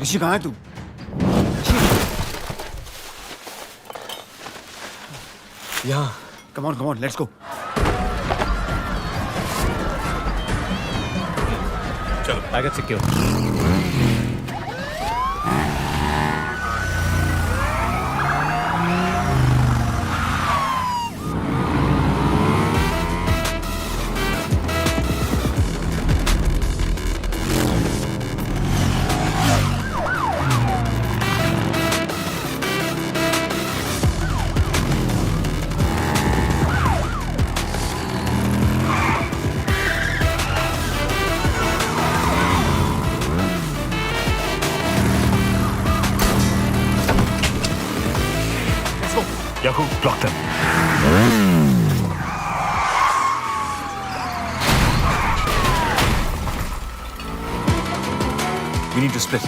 ऋषि कहाँ है तू? यहाँ। Come on, let's go. चलो, baggage secure. Yakub, block them. We need to split.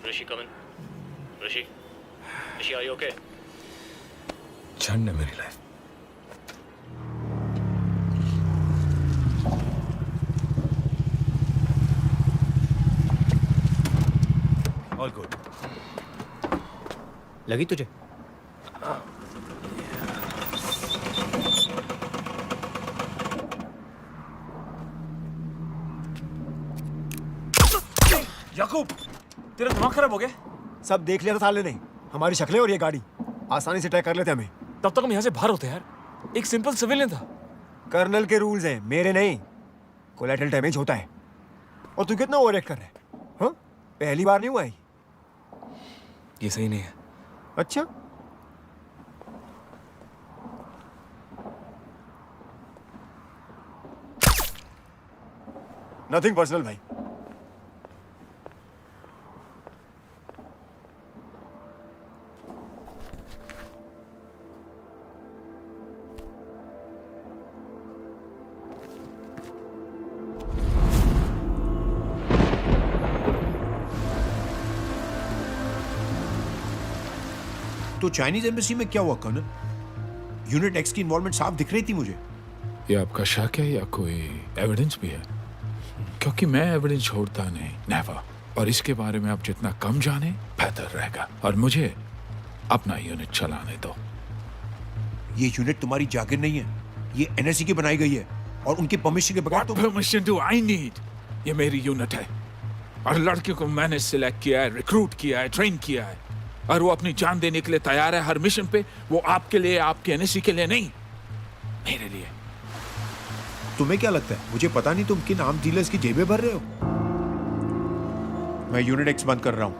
Rishi, come in. Rishi, are you okay? झंड है मेरी लाइफ। All good. लगी तुझे? याकूब, तेरा दिमाग खराब हो गया? सब देख लिया था साले ने, हमारी शक्लें और ये गाड़ी आसानी से ट्रैक कर लेते हमें। तब तक हम यहाँ से बाहर होते यार। एक सिंपल सिविलियन था। कर्नल के रूल्स हैं, मेरे नहीं। कोलैटरल डैमेज होता है। और तू कितना ओवर एक्ट कर रहा है? हाँ? पहली बार नहीं हुआ है। ये सही नहीं है। अच्छा, नथिंग पर्सनल भाई। तो चाइनीज एम्बेसी में क्या हुआ कर्नल? यूनिट एक्स की इन्वॉल्वमेंट साफ दिख रही थी मुझे। ये आपका शक है या कोई एविडेंस भी है? क्योंकि मैं एविडेंस छोड़ता नहीं, नेवर। और इसके बारे में आप जितना कम जाने बेहतर रहेगा। और मुझे अपना यूनिट चलाने दो। ये यूनिट तुम्हारी जागिर नहीं है, ये एनएससी की बनाई गई है और उनकी परमिशन के बगैर What permission do I need? ये मेरी यूनिट है और लड़कियों को मैंने सिलेक्ट किया है, रिक्रूट किया है, ट्रेन किया है और वो अपनी जान देने के लिए तैयार है हर मिशन पे। वो आपके लिए, आपके एनएससी के लिए नहीं, मेरे लिए। तुम्हें क्या लगता है मुझे पता नहीं तुम किन आर्म डीलर्स की जेबें भर रहे हो? मैं यूनिट एक्स बंद कर रहा हूं।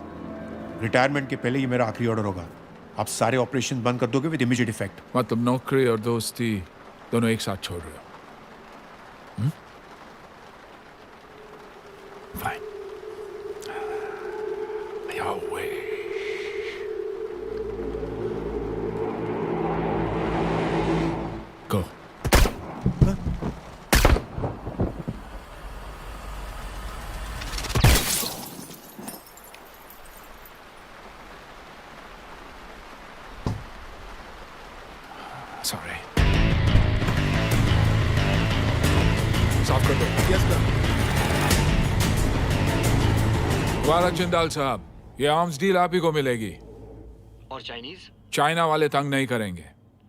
रिटायरमेंट के पहले ये मेरा आखिरी ऑर्डर होगा। आप सारे ऑपरेशन बंद कर दोगे विद इमीडिएट इफेक्ट। मतलब नौकरी और दोस्ती दोनों एक साथ छोड़ रहे हो? Fine. Your way. Go. Sorry. साफ कर दो। Yes, sir. वाला जिंदाल साहब, ये आर्म्स डील आप ही को मिलेगी। और चाइनीज? चाइना वाले तंग नहीं करेंगे।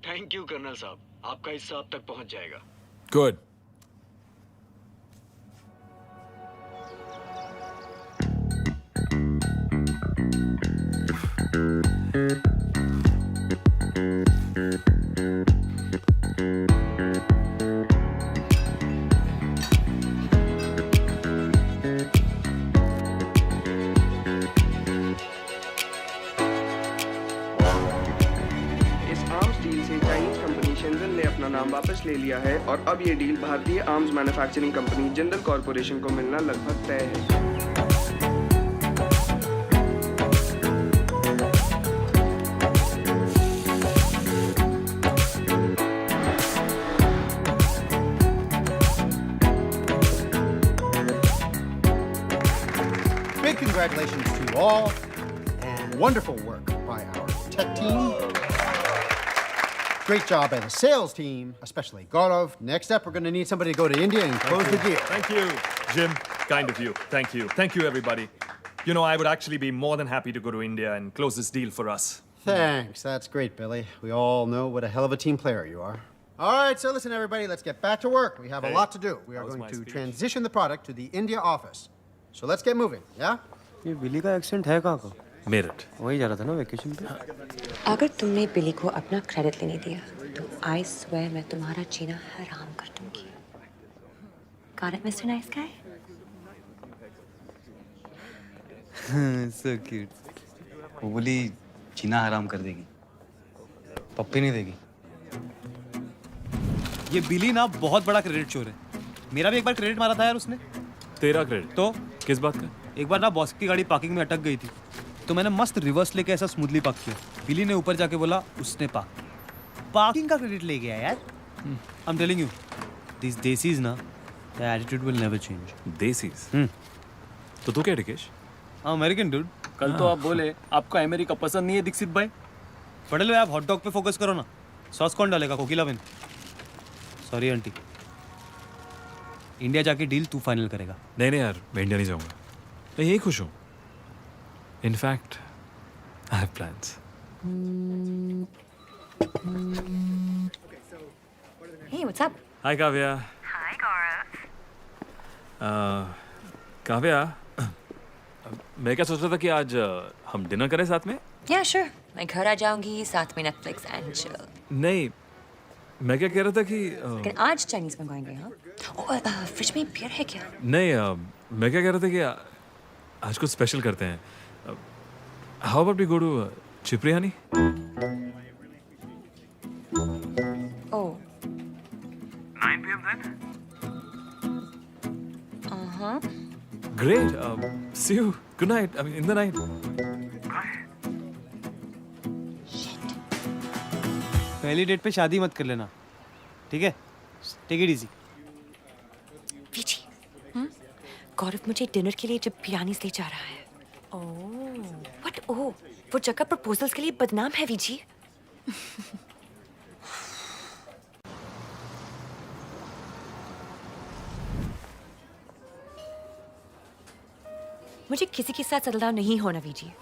थैंक यू कर्नल साहब, आपका हिस्सा अब तक पहुंच जाएगा। गुड। अपना नाम वापस ले लिया है और अब ये डील भारतीय arms manufacturing company Jindal corporation को मिलना लगभग तय है। Big congratulations to you all, and wonderful work by our tech team. Great job by the sales team, especially Gaurav. Next up, we're going to need somebody to go to India and close the deal. Thank you, Jim. Kind of you. Thank you. Thank you, everybody. You know, I would actually be more than happy to go to India and close this deal for us. Thanks. That's great, Billy. We all know what a hell of a team player you are. All right, so listen, everybody, let's get back to work. We have a lot to do. We are going to transition the product to the India office. So let's get moving, yeah? ये बिली का accent है कहाँ का? मेरठ। वही जा रहा था ना वेकेशन पे। अगर तुमने बिली को अपना क्रेडिट लेने दिया तो आई स्वेयर मैं तुम्हारा जीना हराम कर दूंगी। Got it, Mr. Nice Guy? So cute. वो बोली जीना हराम कर देगी, पप्पी नहीं देगी। ये बिली ना बहुत बड़ा क्रेडिट चोर है। मेरा भी एक बार क्रेडिट मारा था यार उसने। तेरा क्रेडिट? तो किस बात का? एक बार ना बॉस की गाड़ी पार्किंग में अटक गई थी, तो मैंने मस्त रिवर्स लेके ऐसा स्मूथली पार्क किया। बिली ने ऊपर जाके बोला उसने पार्किंग का क्रेडिट ले गया यार। I am telling you, this desis ना, the attitude will never change. Desis? तो तू क्या टिकेश? American dude. कल तो आप बोले आपको अमेरिका पसंद नहीं है दीक्षित भाई। पटेल भाई आप हॉट डॉग पे फोकस करो ना। सॉस कौन डालेगा? कोकिला बेन। सॉरी आंटी, इंडिया जाके डील तू फाइनल करेगा। नहीं नहीं यार, मैं इंडिया नहीं जाऊंगा। मैं यही खुश हूँ। In fact I have plans. Hey, what's up? Hi Kavya. Hi, Gaurav. Kavya, मैं क्या सोच रहा था कि आज हम डिनर करें साथ में? Yeah, sure. मैं घर आ जाऊंगी, साथ में Netflix and chill. नहीं, मैं क्या कह रहा था कि लेकिन आज चाइनीज मंगवाएंगे, हाँ? फ्रिज में बियर है क्या? नहीं, मैं क्या कह रहा था कि आज कुछ स्पेशल करते हैं। How about we go to चिपरियानी? Oh. 9 p.m. then? Uh-huh. Great. See you. Good night. I mean, in the night. पहली डेट पे शादी मत कर लेना, ठीक है? Take it easy. VG, Gaurav मुझे डिनर के लिए जब बिरयानी ले जा रहा है। ओह, व्हाट? ओह, वो जगह प्रपोजल्स के लिए बदनाम है वीजी। मुझे किसी के साथ सेटल डाउन नहीं होना VG.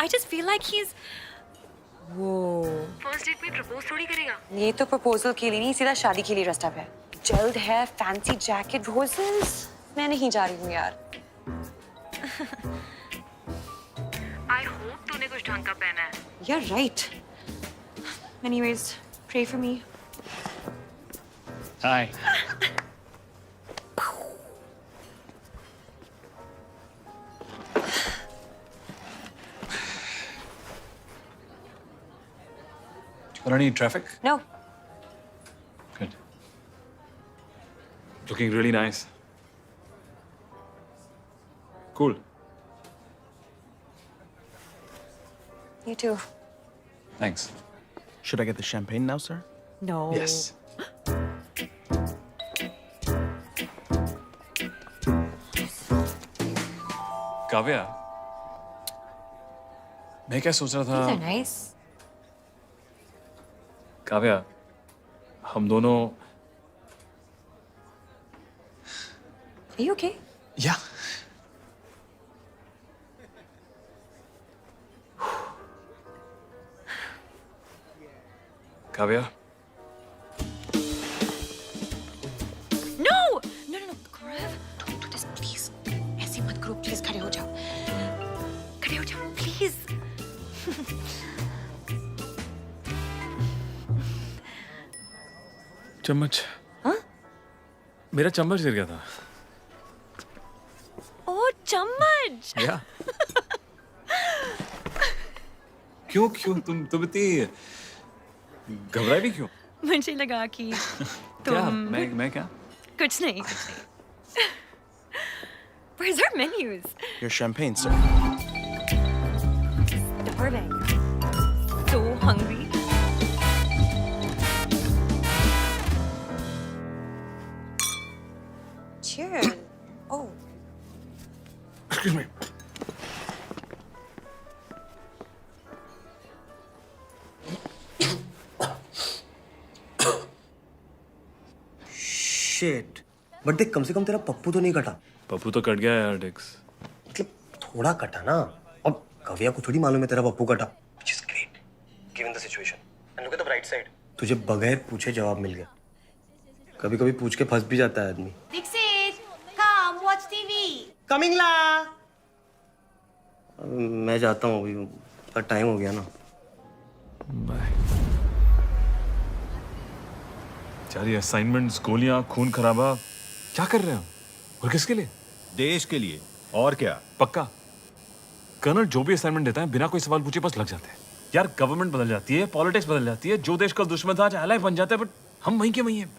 I just feel like he is वो फर्स्ट डेट में प्रपोज थोड़ी करेगा। ये तो प्रपोजल के लिए नहीं, सीधा शादी के लिए ड्रेस्ड अप है। जल्द है, फैंसी जैकेट, रोजेस। मैं नहीं जा रही हूँ यार। I hope तूने कुछ ढंग का पहना है। You're right. Anyways, pray for me. Hi. Any traffic? No. Good. Looking really nice. Cool. You too. Thanks. Should I get the champagne now, sir? No. Yes. Kavya, मैं क्या सोच रहा These are था nice. काव्या, हम दोनों Are you okay? या Kavya, No! No, no, no. Gaurav, don't do this, please. ऐसे मत करो, please. खड़े हो जाओ. खड़े हो जाओ, please. चम्मच। हाँ? मेरा चम्मच गिर गया था। ओ, चम्मच. या क्यों क्यों तुम इतनी घबराई भी क्यों? मुझे लगा कि क्या तुम मैं क्या? कुछ नहीं. Where's our menus? Your champagne, sir. Starving. So hungry. Cheers. Oh. Excuse me. Shit, but देख कम से कम तेरा पप्पू तो नहीं कटा। पप्पू तो कट गया यार डिक्स। मतलब थोड़ा कटा ना। अब कविया को थोड़ी मालूम है तेरा पप्पू कटा। Which is great, given the situation. And look at the bright side. तुझे बगैर पूछे जवाब मिल गया। कभी कभी पूछ के फंस भी जाता है आदमी। Dixit, come watch TV. Coming ला। मैं जाता हूँ, अभी टाइम हो गया ना। बाय। यार ये असाइनमेंट्स, गोलियां, खून खराबा, क्या कर रहे हो? और किसके लिए? देश के लिए और क्या। पक्का कर्नल जो भी असाइनमेंट देता है बिना कोई सवाल पूछे बस लग जाते हैं। यार गवर्नमेंट बदल जाती है, पॉलिटिक्स बदल जाती है, जो देश का दुश्मन था आज एलाय बन जाता है, बट हम वहीं के वहीं हैं।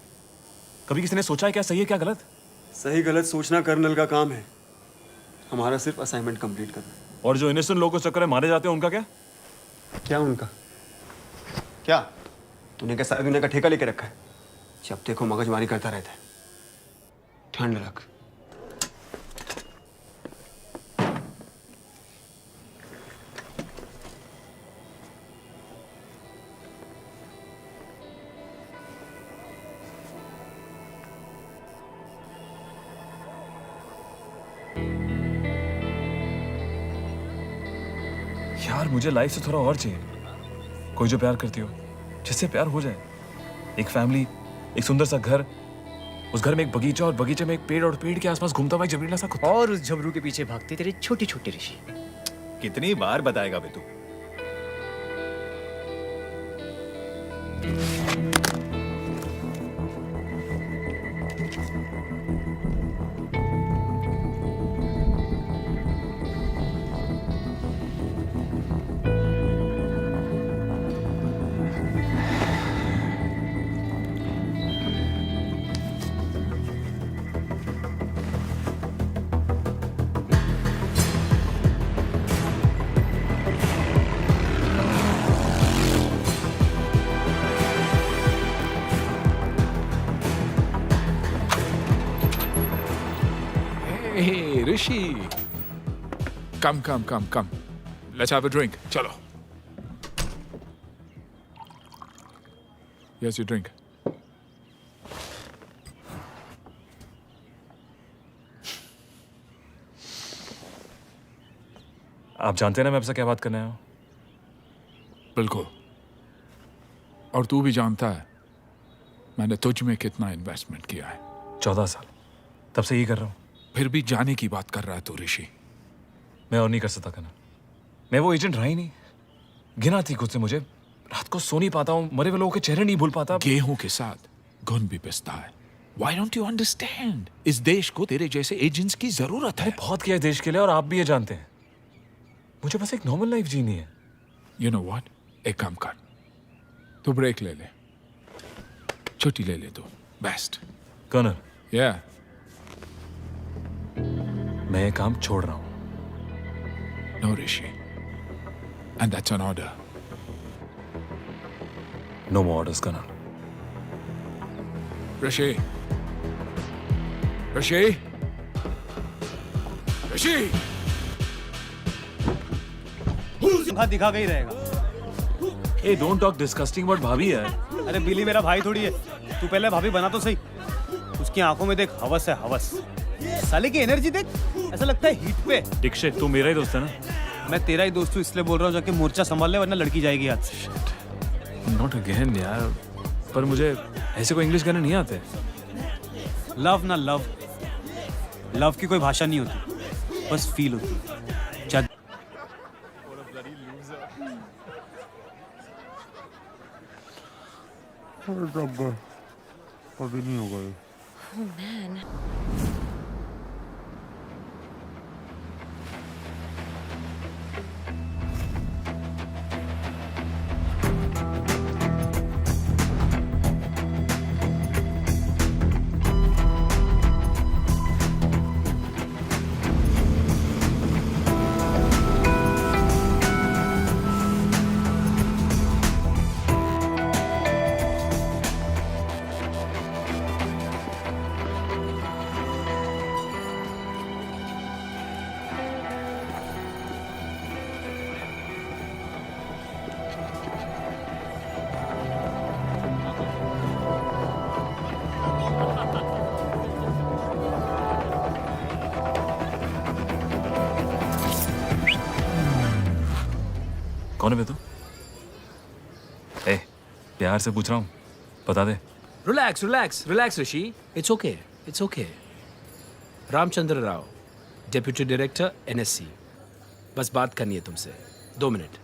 कभी किसी ने सोचा है क्या सही है क्या गलत? सही गलत सोचना कर्नल का काम है, हमारा सिर्फ असाइनमेंट कंप्लीट करना। और जो इनोसेंट लोगों के चक्कर में मारे जाते हैं उनका क्या? क्या उनका? क्या तूने क्या सारी दुनिया का ठेका लेके रखा है? जब देखो मगजमारी करता रहता है। ठंड रख। यार मुझे लाइफ से थोड़ा और चाहिए। कोई जो प्यार करती हो, जिससे प्यार हो जाए। एक फैमिली, एक सुंदर सा घर, उस घर में एक बगीचा और बगीचे में एक पेड़ और पेड़ के आसपास घूमता हुआ एक जबरीला सा कुत्ता। और उस झबरू के पीछे भागते तेरे छोटे छोटे ऋषि। कितनी बार बताएगा बे तू? Hey, Rishi. Come. Let's have a drink. Chalo. Here's your drink. आप जानते हैं ना मैं आपसे क्या बात करने आया हूँ? बिल्कुल। और तू भी जानता है मैंने तुझ में कितना इन्वेस्टमेंट किया है। 14 साल, तब से यही कर रहा हूँ। फिर भी जाने की बात कर रहा है तू ऋषि। मैं और नहीं कर सकता कनन। मैं वो एजेंट रहा ही नहीं। घिना थी खुद से मुझे। रात को सो नहीं पाता हूँ, मरे हुए लोगों के चेहरे नहीं भूल पाता। गेहूं के साथ घुन भी पिसता है। Why don't you understand? इस देश को तेरे जैसे एजेंट्स की जरूरत है। बहुत किया है देश के लिए और आप भी ये जानते हैं। मुझे बस एक नॉर्मल लाइफ जीनी है। You know what? एक काम कर, तू ब्रेक ले ले, छुट्टी ले ले तू। बेस्ट। कर्नल, या मैं ये काम छोड़ रहा हूँ। No Rishi, and that's an order. No more orders colonel. Rishi, Rishi, Rishi. दिखा के ही रहेगा। ए डोंट टॉक डिस्गस्टिंग बट भाभी है। अरे बिली मेरा भाई थोड़ी है। तू पहले भाभी बना तो सही। उसकी आंखों में देख हवस है, हवस। साले की एनर्जी देख, ऐसा लगता है हीट पे। दीक्षित तू मेरा ही दोस्त है ना। मैं तेरा ही दोस्त हूँ इसलिए बोल रहा हूँ, जाके मोर्चा संभाल ले वरना लड़की जाएगी हाथ से। नॉट अगेन यार, पर मुझे ऐसे कोई इंग्लिश गाने नहीं आते। लव ना लव, लव की कोई भाषा नहीं होती, बस फील होती है। अभी नहीं होगा। Oh man. कौन है बे तू? ए, प्यार से पूछ रहा हूँ, बता दे। Relax relax relax Rishi, it's okay it's okay. Ramchandra Rao, deputy director NSC. बस बात करनी है तुमसे, 2 मिनट।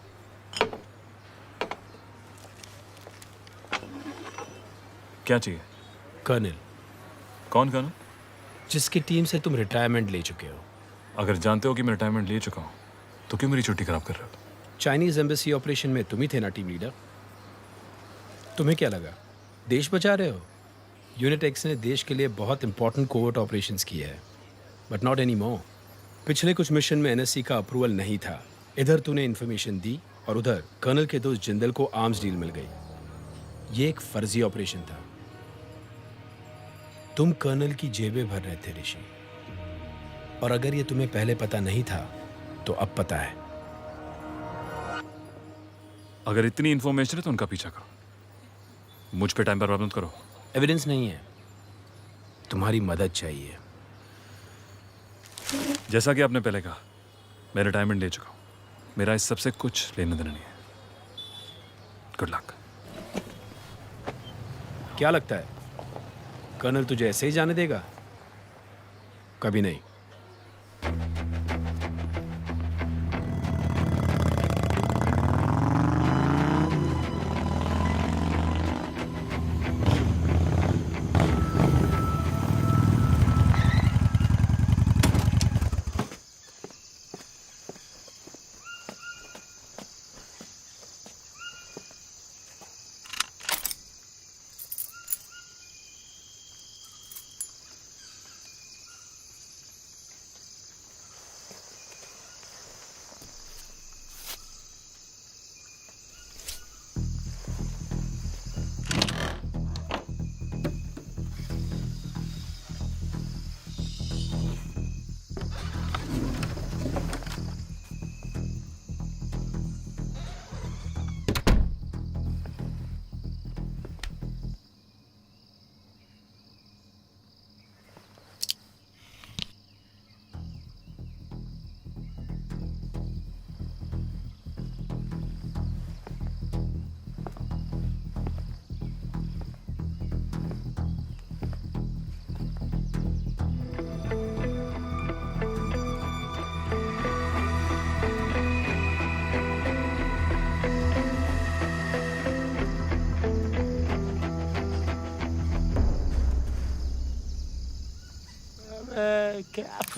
क्या चाहिए? कर्नल। कौन कर्नल? जिसकी टीम से तुम रिटायरमेंट ले चुके हो। अगर जानते हो कि मैं रिटायरमेंट ले चुका हूँ तो क्यों मेरी छुट्टी खराब कर रहे हो? चाइनीज एम्बेसी ऑपरेशन में तुम ही थे ना टीम लीडर। तुम्हें क्या लगा देश बचा रहे हो? यूनिट एक्स ने देश के लिए बहुत इंपॉर्टेंट कोवर्ट ऑपरेशंस किए हैं, बट नॉट एनी मोर। पिछले कुछ मिशन में एनएससी का अप्रूवल नहीं था। इधर तूने इन्फॉर्मेशन दी और उधर कर्नल के दोस्त जिंदल को आर्म्स डील मिल गई। ये एक फर्जी ऑपरेशन था। तुम कर्नल की जेबें भर रहे थे ऋषि, और अगर ये तुम्हें पहले पता नहीं था तो अब पता है। अगर इतनी इन्फॉर्मेशन है तो उनका पीछा करो, मुझ पे टाइम बर्बाद मत करो। एविडेंस नहीं है, तुम्हारी मदद चाहिए। जैसा कि आपने पहले कहा, मैं रिटायरमेंट ले चुका हूँ। मेरा इस सबसे कुछ लेना देना नहीं है। Good luck. क्या लगता है कर्नल तुझे ऐसे ही जाने देगा? कभी नहीं।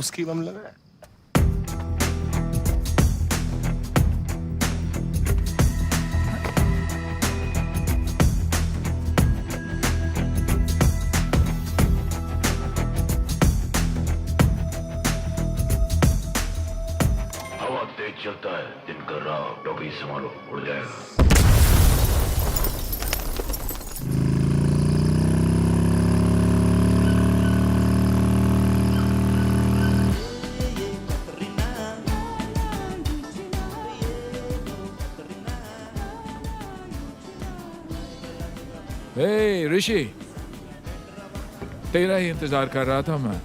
उसकी बम लगा है। हवा तेज चलता है, दिन कर रहा डॉगी संभालो, उड़ जाएगा। हे ऋषि, तेरा ही इंतजार कर रहा था मैं।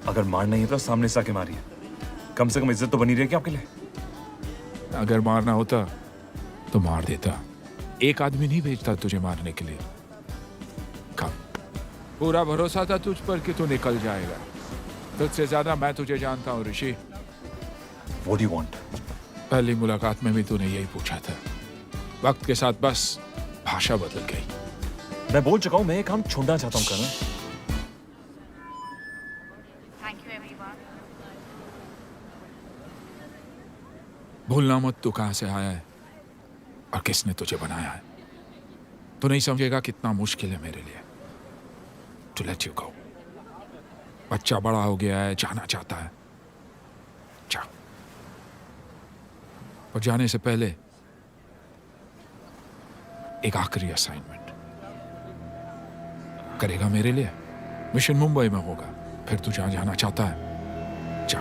अगर मारना ही है तो सामने से आके मारिए, कम से कम इज्जत तो बनी रहेगी आपके लिए। अगर मारना होता तो मार देता, एक आदमी नहीं भेजता तुझे मारने के लिए। कम, पूरा भरोसा था तुझ पर कि तू निकल जाएगा। तुझसे ज्यादा मैं तुझे जानता हूँ ऋषि। What do you want? पहली मुलाकात में भी तूने यही पूछा था। वक्त के साथ बस भाषा बदल गई। मैं बोल चुका हूँ, मैं ये काम छोड़ना चाहता हूँ करण। भूलना मत तू कहां से आया है और किसने तुझे बनाया है। तू नहीं समझेगा कितना मुश्किल है मेरे लिए टू लेट यू गो। बच्चा बड़ा हो गया है, जाना चाहता है, जा। और जाने से पहले एक आखिरी असाइनमेंट करेगा मेरे लिए। मिशन मुंबई में होगा, फिर तू जहां जाना चाहता है जा।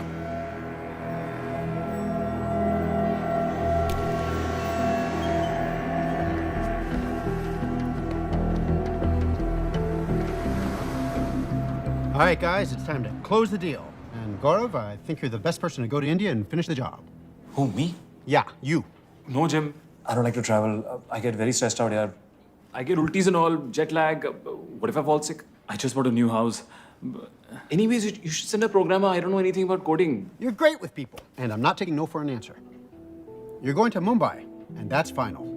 All right, guys, it's time to close the deal. And Gaurav, I think you're the best person to go to India and finish the job. Who, me? Yeah, you. No, Jim. I don't like to travel. I get very stressed out here. I get ultis and all, jet lag. What if I fall sick? I just bought a new house. Anyways, you should send a programmer. I don't know anything about coding. You're great with people, and I'm not taking no for an answer. You're going to Mumbai, and that's final.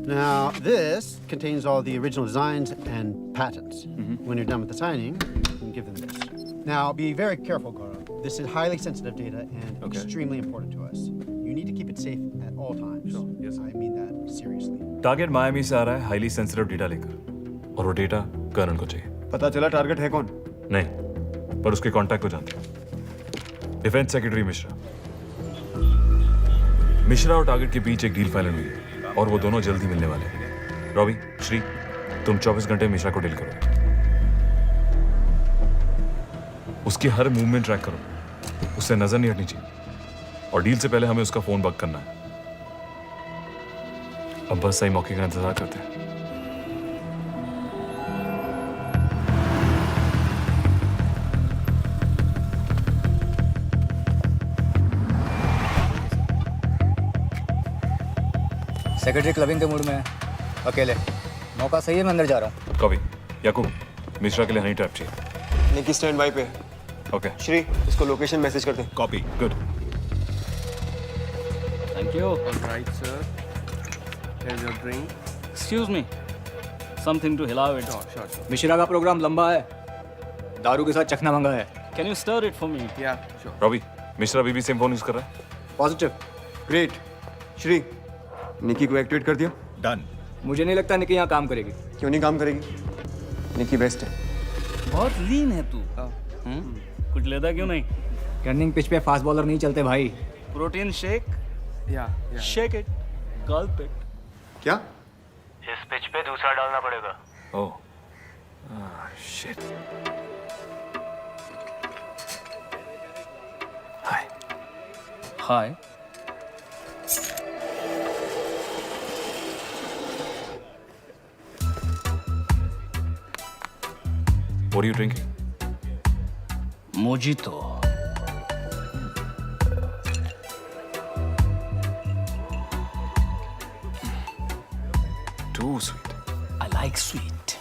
Now, this contains all the original designs and patents. When you're done with the signing, you can give them this. Now, be very careful, Gaurav. This is highly sensitive data and extremely important to us. You need to keep it safe at all times. Sure, yes, sir. I mean that seriously. Target Miami से आ रहा है, highly sensitive data लेकर, और वो data करण को चाहिए। पता चला टारगेट है कौन? नहीं, पर उसके कांटेक्ट को जानते हैं। Defence secretary Mishra. मिश्रा और टारगेट के बीच एक डील फाइनल हुई है और वो दोनों जल्द ही मिलने वाले हैं। रॉबी, श्री, तुम 24 घंटे मिश्रा को डील करो। उसकी हर मूवमेंट ट्रैक करो, उससे नजर नहीं हटनी चाहिए। और डील से पहले हमें उसका फोन बग करना है। अब बस सही मौके का इंतजार करते हैं। सेक्रेटरी क्लबिंग के मूड में है, अकेले। मौका सही है, मैं अंदर जा रहा हूँ। कभी याकूब, मिश्रा के लिए हनी ट्रैप चाहिए। निकी स्टैंड बाय पे है। ओके श्री, इसको लोकेशन मैसेज कर दे। Copy. Good. Thank you. All right, sir. Here's your drink. Excuse me. Something to allow it. Sure. Mishra का प्रोग्राम लंबा है, दारू के साथ चखना मंगा है। Can you stir it for me? Yeah, sure. Robbie, Mishra अभी भी सेम फोन यूज कर रहा है। पॉजिटिव। ग्रेट। श्री, निकी को एक्टिवेट कर दिया? डन। मुझे नहीं लगता निकी यहाँ काम करेगी। क्यों नहीं काम करेगी? निकी बेस्ट है। बहुत लीन है तू। कुछ लेता क्यों नहीं? रनिंग पिच पे फास्ट बॉलर नहीं चलते भाई। Protein shake. Yeah. Shake it. Gulp it. क्या? इस पिच पे दूसरा डालना पड़ेगा। Oh, shit. Hi. Hi. What are you drinking? Mojito. Too sweet. I like sweet.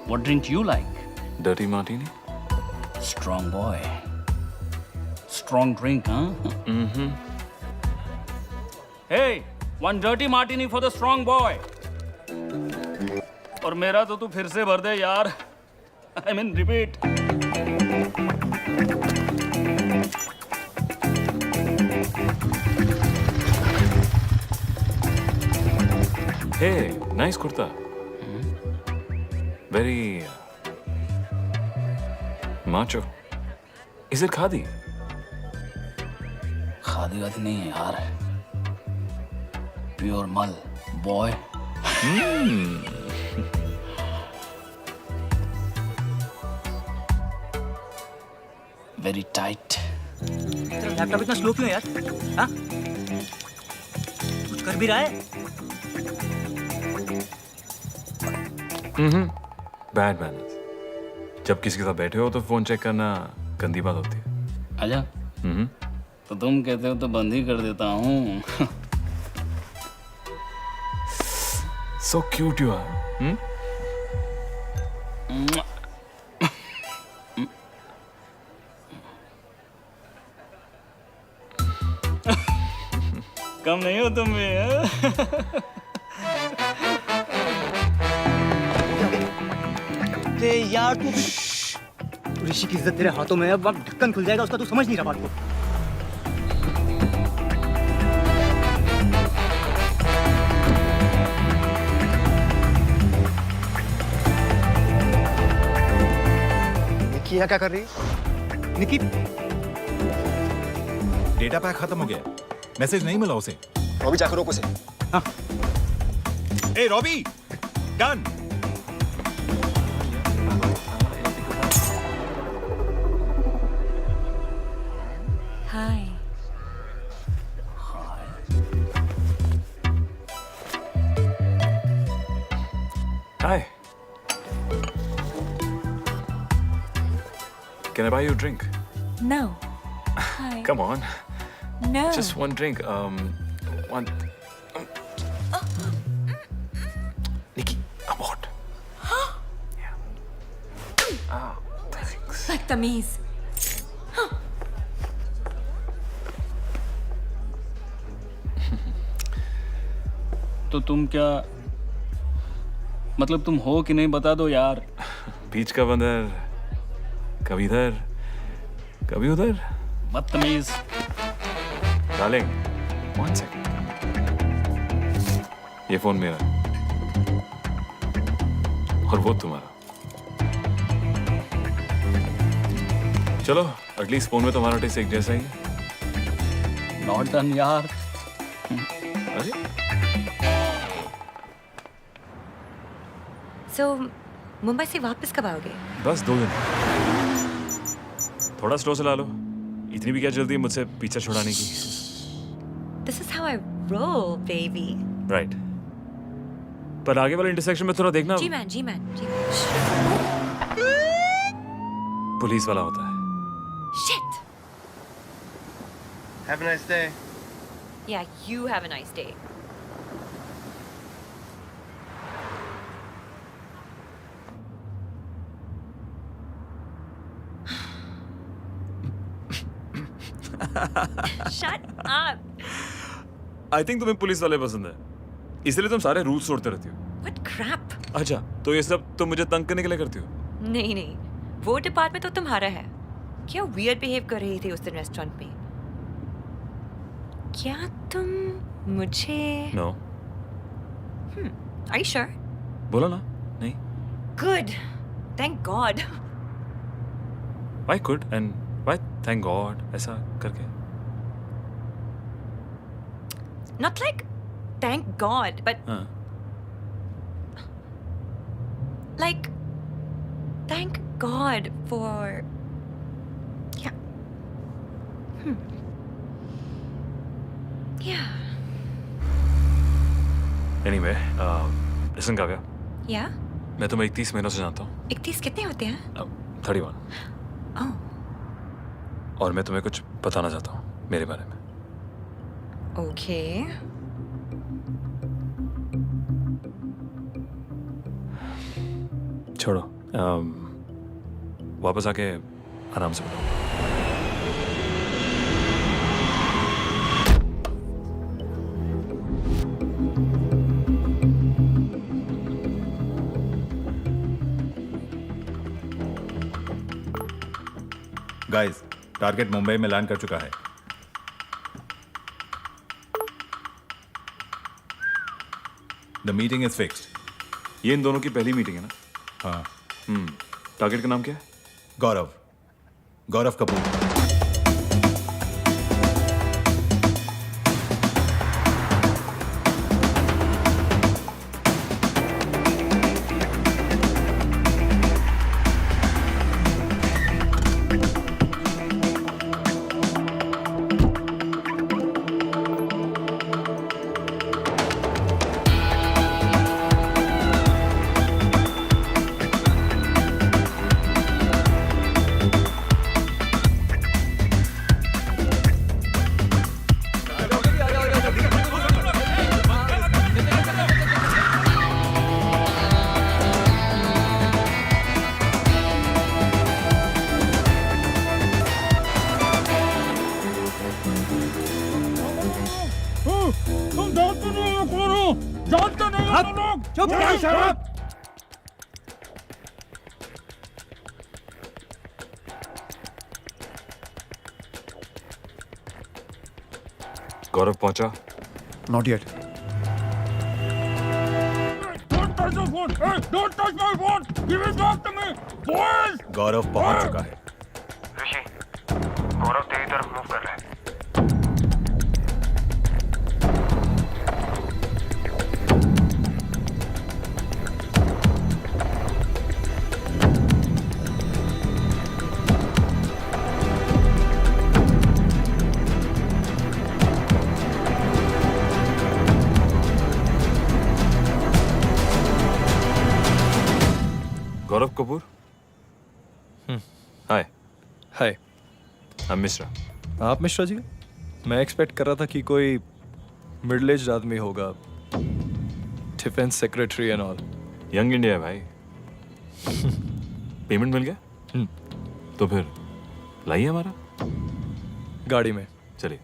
What drink you like? Dirty martini? Strong boy. Strong drink, huh? Hey, one dirty martini for the strong boy. और मेरा तो तू फिर से भर दे यार। I mean repeat. Hey nice kurta, very macho. Is it khadi? Khadi वादी नहीं है यार, प्योर मल बॉय। Very tight. लैपटॉप इतना स्लो क्यों है यार? हाँ? कुछ कर भी रहा है? Bad manners. जब किसी के साथ बैठे हो तो फोन चेक करना गंदी बात होती है। आजा। तो तुम कहते हो तो बंद ही कर देता हूँ। So cute you are. कम नहीं हो तुम भी, यार तू ऋषि की इज्जत तेरे हाथों में है, अब ढक्कन खुल जाएगा उसका, तू समझ नहीं रहा बात को। निकी यहाँ क्या कर रही है? निकी डेटा पैक खत्म हो गया, मैसेज नहीं मिला उसे। रॉबी जाकर रोको उसे। हाँ। Hey Robbie, done. Hi. Hi. Can I buy you a drink? No. Hi. Come on. No. Just one drink. One. Nikki, I'm hot. Yeah. Oh, thanks. बदतमीज। तो तुम क्या मतलब तुम हो कि नहीं बता दो यार। बीच का बंदर, कभी इधर कभी उधर। बदतमीज। Darling, one second. ये फोन मेरा और वो तुम्हारा। चलो, एटलीस्ट फोन में तुम्हारा टेस्ट एक जैसा ही है। नॉट डन यार। अरे So, मुंबई से वापस कब आओगे? बस 2 दिन। थोड़ा स्लो चला लो, इतनी भी क्या जल्दी मुझसे पीछा छुड़ाने की। This is how I roll, baby. Right. पर आगे वाले इंटरसेक्शन में थोड़ा देखना। जी मैन। पुलिस वाला होता है। Shit. Have a nice day. Yeah, you have a nice day. Shut up. I think तुम्हें पुलिस वाले पसंद है, इसलिए तुम सारे रूल्स तोड़ते रहती हो। What crap? अच्छा, तो ये सब तुम मुझे तंग करने के लिए करती हो? नहीं, वो डिपार्टमेंट तो तुम्हारा है। क्या वियर्ड बिहेव कर रही थी उस दिन रेस्टोरेंट में? क्या तुम मुझे नो। Are you sure? बोलो ना। नहीं। Good. Thank God. Why good and why thank God? ऐसा करके। Not like thank God, but हाँ। like thank God for yeah. Yeah. Anyway, listen Kavya, Yeah. मैं तुम्हें 31 महीनों से जानता हूँ। 31 कितने होते हैं? 31। Oh. और मैं तुम्हें कुछ बताना चाहता हूँ मेरे बारे में। Okay. छोड़ो, वापस आके आराम से बताओ। गाइस, टारगेट मुंबई में लैंड कर चुका है। The meeting is fixed. ये इन दोनों की पहली मीटिंग है ना? हाँ। टारगेट का नाम क्या है? गौरव कपूर। गौरव पहुंचा? Not yet. गौरव पहुंच चुका है। ऋषि, गौरव तेरी तरफ मूव कर रहा है। Gaurav Kapoor? Hi. Hi. I am Mishra. आप मिश्रा जी? मैं एक्सपेक्ट कर रहा था कि कोई मिडिल एज आदमी होगा, defence secretary and all. Young India है भाई। पेमेंट मिल गया? तो फिर लाइए हमारा गाड़ी में। चलिए।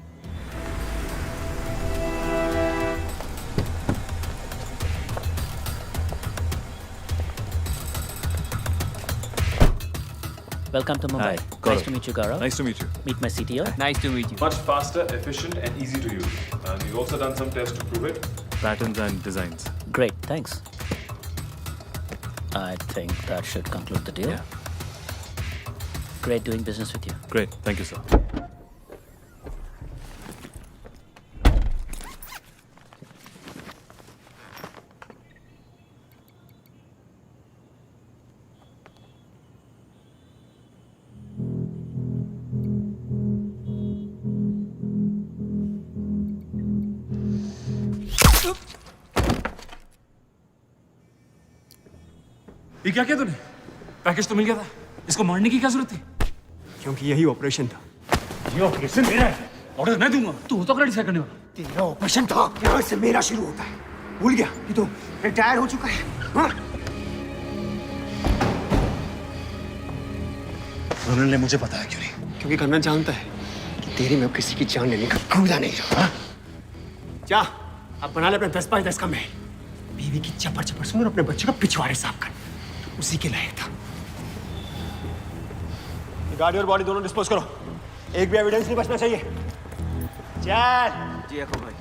Welcome to Mumbai. Hi, Nice to meet you, Gaurav. Nice to meet you. Meet my CTO. Nice to meet you. Much faster, efficient, and easy to use. And we've also done some tests to prove it. Patterns and designs. Great, thanks. I think that should conclude the deal. Yeah. Great doing business with you. Great. Thank you, sir. ये क्या किया तूने? Package तो मिल गया था, इसको मारने की क्या जरूरत थी? क्योंकि यही ऑपरेशन था। ये ऑपरेशन मेरा है, ऑर्डर मैं दूंगा। तू तो क्रेडिट डिसाइड करने वाला। तेरा ऑपरेशन था, यहाँ से मेरा शुरू होता है। भूल गया कि तू रिटायर हो चुका है। हाँ? कर्नल ने मुझे बताया क्यों नहीं? क्योंकि कर्नल जानता है कि तेरी में किसी की जान लेने का कूदा नहीं रहा। जा, अब बना ले अपने 10 बाय 10 कमरे। बीवी की चपर चपर सुन और अपने बच्चे का पिछवाड़े साफ कर। उसी के लायक था। गाड़ी और बॉडी दोनों डिस्पोज करो। एक भी एविडेंस नहीं बचना चाहिए। चल। जी अखो भाई।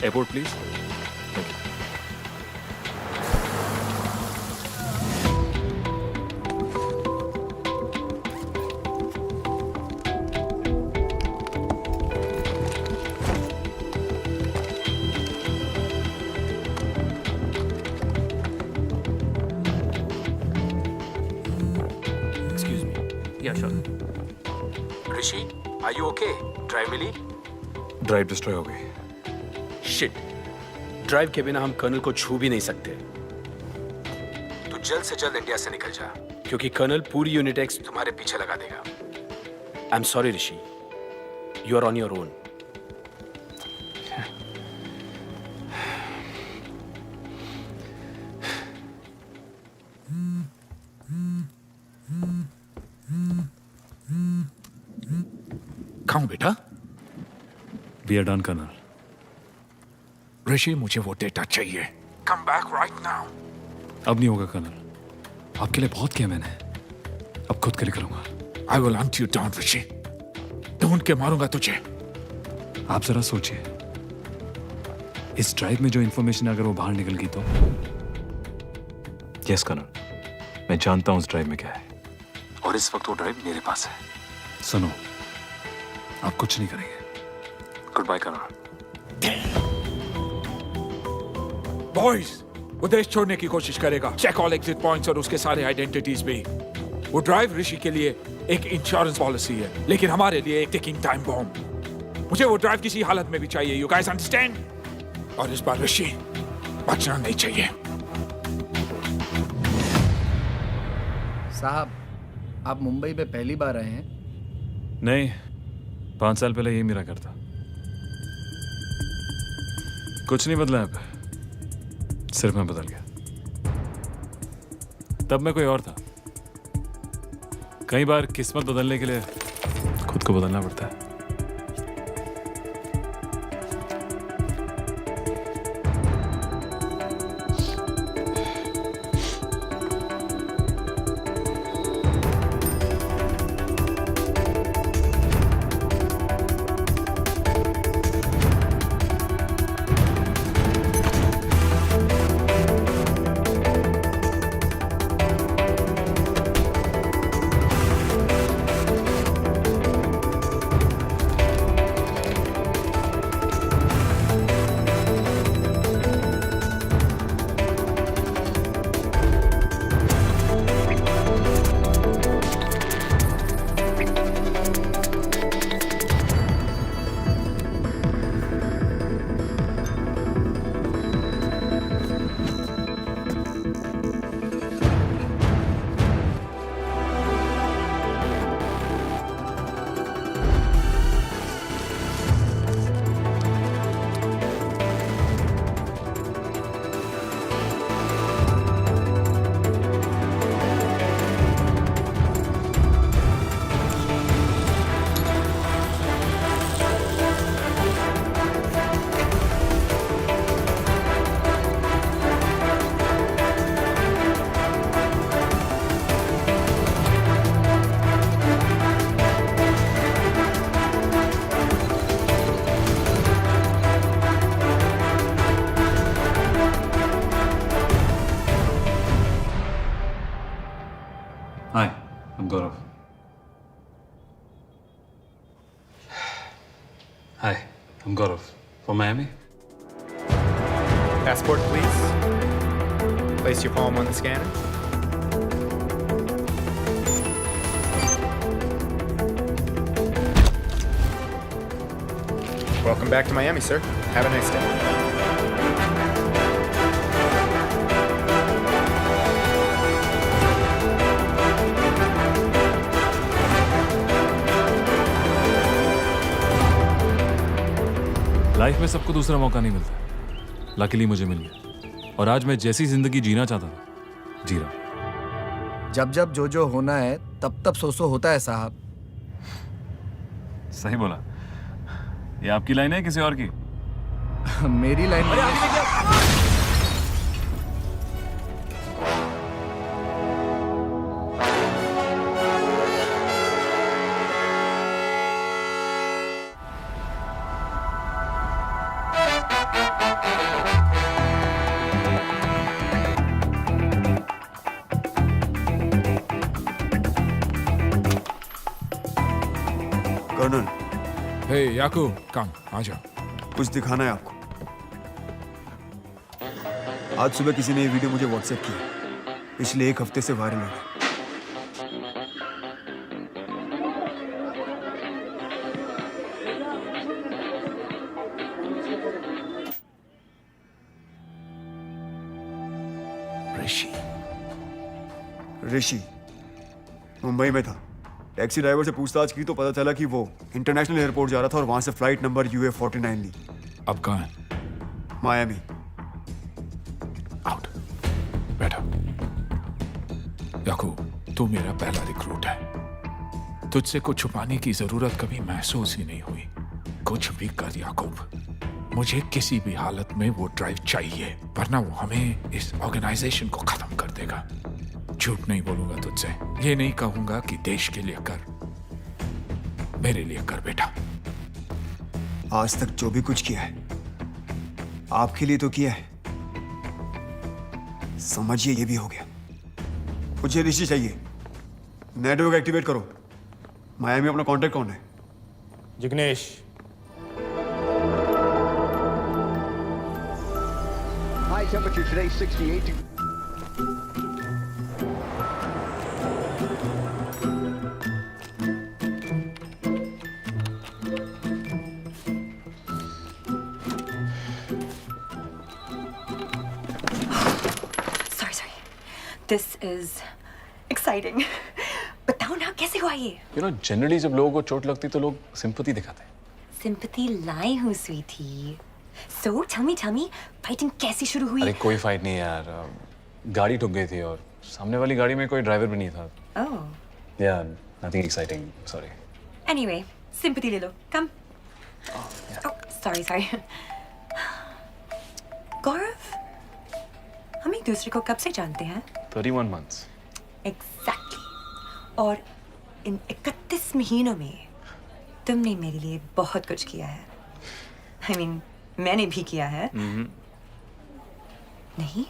Airport, please. Excuse me. Yeah, sure. Rishi, are you okay? Drive मिली? ड्राइव डिस्ट्रॉय हो गई। शिट, ड्राइव के बिना हम कर्नल को छू भी नहीं सकते। तू जल्द से जल्द इंडिया से निकल जा, क्योंकि कर्नल पूरी यूनिट एक्स तुम्हारे पीछे लगा देगा। I am sorry Rishi, you are on your own. कहाँ बेटा? We are done, Colonel. ऋषि, मुझे वो डेटा चाहिए। Come back right now. अब नहीं होगा कर्नल, आपके लिए बहुत किया मैंने, अब खुद के लिए करूंगा। I will hunt you down, ऋषि। ढूंढ के मारूंगा तुझे। आप जरा सोचिए, इस ड्राइव में जो इंफॉर्मेशन अगर वो बाहर निकल गई तो? यस कर्नल, मैं जानता हूं उस ड्राइव में क्या है, और इस वक्त वो ड्राइव मेरे पास है। सुनो, आप कुछ नहीं करेंगे। Good bye colonel. बॉयज, वो देश छोड़ने की कोशिश करेगा। चेक ऑल एग्जिट पॉइंट्स और उसके सारे आइडेंटिटीज भी। वो ड्राइव ऋषि के लिए एक इंश्योरेंस पॉलिसी है, लेकिन हमारे लिए एक टिकिंग टाइम बॉम्ब। मुझे वो ड्राइव किसी हालत में भी चाहिए। You guys understand? और इस बार ऋषि बचना नहीं चाहिए। साहब, आप मुंबई में पहली बार आए हैं? नहीं, 5 साल पहले यही मेरा घर था। कुछ नहीं बदला अब, सिर्फ मैं बदल गया। तब मैं कोई और था। कई बार किस्मत बदलने के लिए खुद को बदलना पड़ता है। Hi, I'm Gaurav. Hi, I'm Gaurav. From Miami? Passport, please. Place your palm on the scanner. Welcome back to Miami, sir. Have a nice day. Life में सबको दूसरा मौका नहीं मिलता। लकीली मुझे मिल गया और आज मैं जैसी जिंदगी जीना चाहता था जी रहा हूं। जब जब जो होना है तब तब सो होता है साहब। सही बोला। ये आपकी लाइन है किसी और की? मेरी लाइन कर्नल। हे याकूब, कम आ जा। कुछ दिखाना है आपको। आज सुबह किसी ने ये वीडियो मुझे व्हाट्सएप किया। पिछले 1 हफ्ते से वायरल हो गया। ऋषि मुंबई में था। टैक्सी ड्राइवर से पूछताछ की तो पता चला कि वो इंटरनेशनल एयरपोर्ट जा रहा था और वहां से फ्लाइट नंबर UA49 ली। अब कहाँ है? मायामी। आउट। बैठो। याकूब, तू मेरा पहला रिक्रूट है। तुझसे कुछ छुपाने की जरूरत कभी महसूस ही नहीं हुई। कुछ भी कर याकूब, मुझे किसी भी हालत में वो ड्राइव चाहिए, वरना वो हमें इस ऑर्गेनाइजेशन को खत्म कर देगा। झूठ नहीं बोलूंगा तुझसे। ये नहीं कहूंगा कि देश के लिए कर, मेरे लिए कर बेटा। आज तक जो भी कुछ किया है आपके लिए तो किया है। समझिए ये भी हो गया। मुझे ऋषि चाहिए। नेटवर्क एक्टिवेट करो। मायामी अपना कांटेक्ट कौन है? Jignesh. High temperature today 68 This is exciting. बताओ ना कैसे हुआ ये? You know, generally जब लोगों को चोट लगती तो लोग sympathy दिखाते हैं. Sympathy लाई हूँ sweetie. So tell me, fighting कैसे शुरू हुई? अरे कोई फाइट नहीं यार. गाड़ी ठुक गई थी और सामने वाली गाड़ी में कोई ड्राइवर भी नहीं था. Oh. Yeah, nothing exciting. Sorry. Anyway, sympathy ले लो. Come. Oh, sorry. गौरव, हम एक दूसरे को कब से जानते हैं? 31 months. Exactly. और इन 31 महीनों में तुमने मेरे लिए बहुत कुछ किया है. I mean, मैंने भी किया है. नहीं?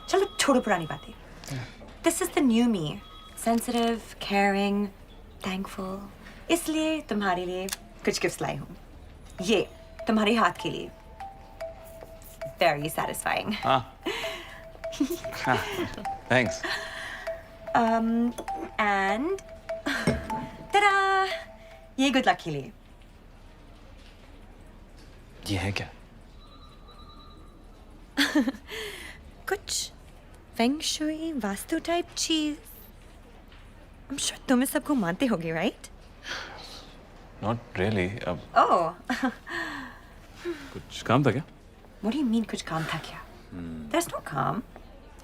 चलो छोड़ो पुरानी बातें. This is the new me. Sensitive, caring, thankful. इसलिए तुम्हारे लिए कुछ गिफ्ट्स लाई हूँ. ये तुम्हारे हाथ के लिए. Very satisfying. Thanks. And ta-da! ये good luck के लिए. ये है क्या? कुछ फेंग शुई वास्तु टाइप चीज. I'm sure तुम इस सबको मानते होगे, right? Not really. अब Oh. कुछ काम था क्या? What do you mean कुछ काम था क्या? There's no काम.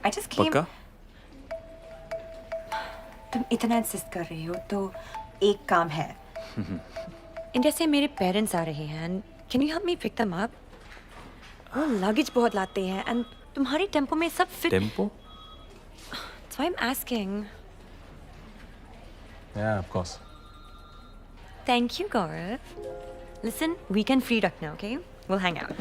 I just came. पक्का? तुम इतना इंसिस्ट कर रही हो तो एक काम है. इंडिया से मेरे पेरेंट्स आ रहे हैं. Can you help me pick them up? वो लगेज बहुत लाते हैं and तुम्हारी टेम्पो में सब fit. Tempo? That's why I'm asking. Yeah, of course. Thank you, Gaurav. Listen, weekend free रखना, okay? We'll hang out.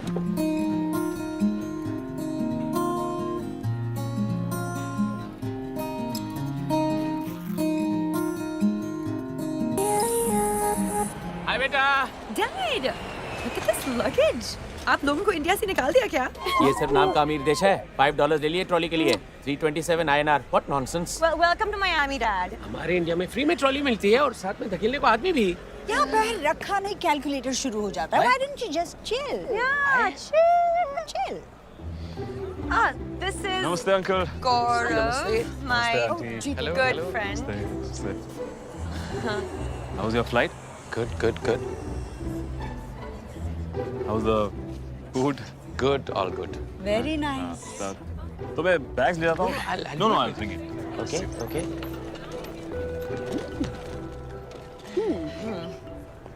हाय बेटा. Dad, look at this luggage. आप लोगों को इंडिया से निकाल दिया क्या? ये सिर्फ नाम का अमीर देश है. $5 ले लिए ट्रॉली के लिए. 327 INR. What nonsense. Well, welcome to Miami, Dad. हमारे इंडिया में फ्री में ट्रॉली मिलती है और साथ में धकेलने को आदमी भी. यहाँ पर रखा नहीं कैलकुलेटर शुरू हो जाता है. Why didn't you just chill? Yeah, chill. This is Namaste, uncle. Gaurav, my Hello, good hello. friend. Namaste. How was your flight? Good. How's the food? Good, all good. Very nice. तो मैं bags ले जाता हूँ. No, I'll bring it. Okay.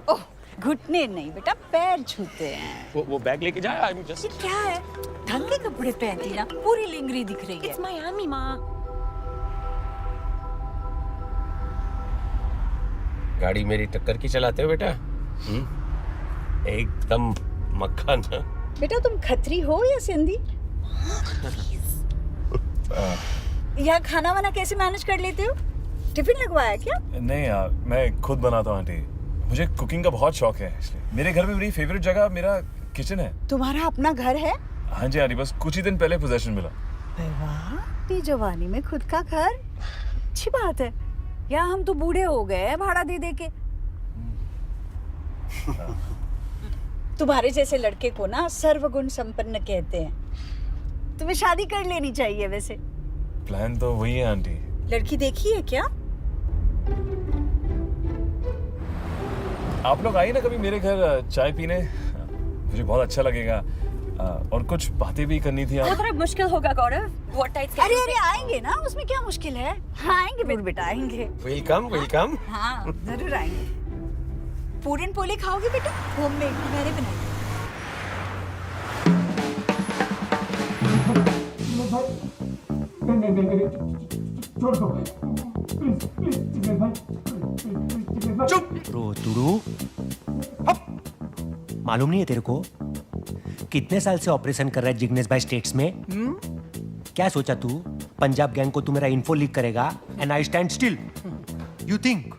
ओह, घुटने नहीं बेटा, पैर छूते हैं. वो बैग लेके जा. I'm just. ये क्या है? ढंग के कपड़े पहनती ना, पूरी लिंगरी दिख रही है. It's Miami, माँ. गाड़ी मेरी टक्कर की चलाते हो बेटा? एकदम मक्खन. बेटा तुम खत्री हो या सिंधी? यहाँ खाना वाना कैसे मैनेज कर लेते हो? टिफिन लगवाया क्या? नहीं यार, मैं खुद बनाता हूँ आंटी. मुझे कुकिंग का बहुत शौक है, इसलिए मेरे घर में मेरी फेवरेट जगह मेरा किचन है. तुम्हारा अपना घर है? हाँ जी आंटी, बस कुछ ही दिन पहले पोजेशन मिला. वाह, अपनी जवानी में खुद का घर, अच्छी बात है. यहाँ हम तो बूढ़े हो गए हैं भाड़ा दे दे के. तुम्हारे जैसे लड़के को ना सर्वगुण संपन्न कहते हैं. तुम्हें शादी कर लेनी चाहिए वैसे. प्लान तो वही है आंटी. लड़की देखी है क्या? आप लोग आइए ना कभी मेरे घर चाय पीने. मुझे बहुत अच्छा लगेगा. और कुछ बातें भी करनी थी. वो थोड़ा मुश्किल होगा गौरव. What tight अरे आएंगे ना, उसमें क्या मुश्किल है? हाँ आएंगे बेटा आएंगे. वेलकम. हाँ जरूर आएंगे. पूरन पोले खाओगे बेटा? होममेड मैंने बनाई. चुप रोतुड़ू. मालूम नहीं है तेरे को कितने साल से ऑपरेशन कर रहा है जिग्नेश भाई स्टेट्स में? क्या सोचा तू पंजाब गैंग को तू मेरा इन्फो लीक करेगा and I stand still? You think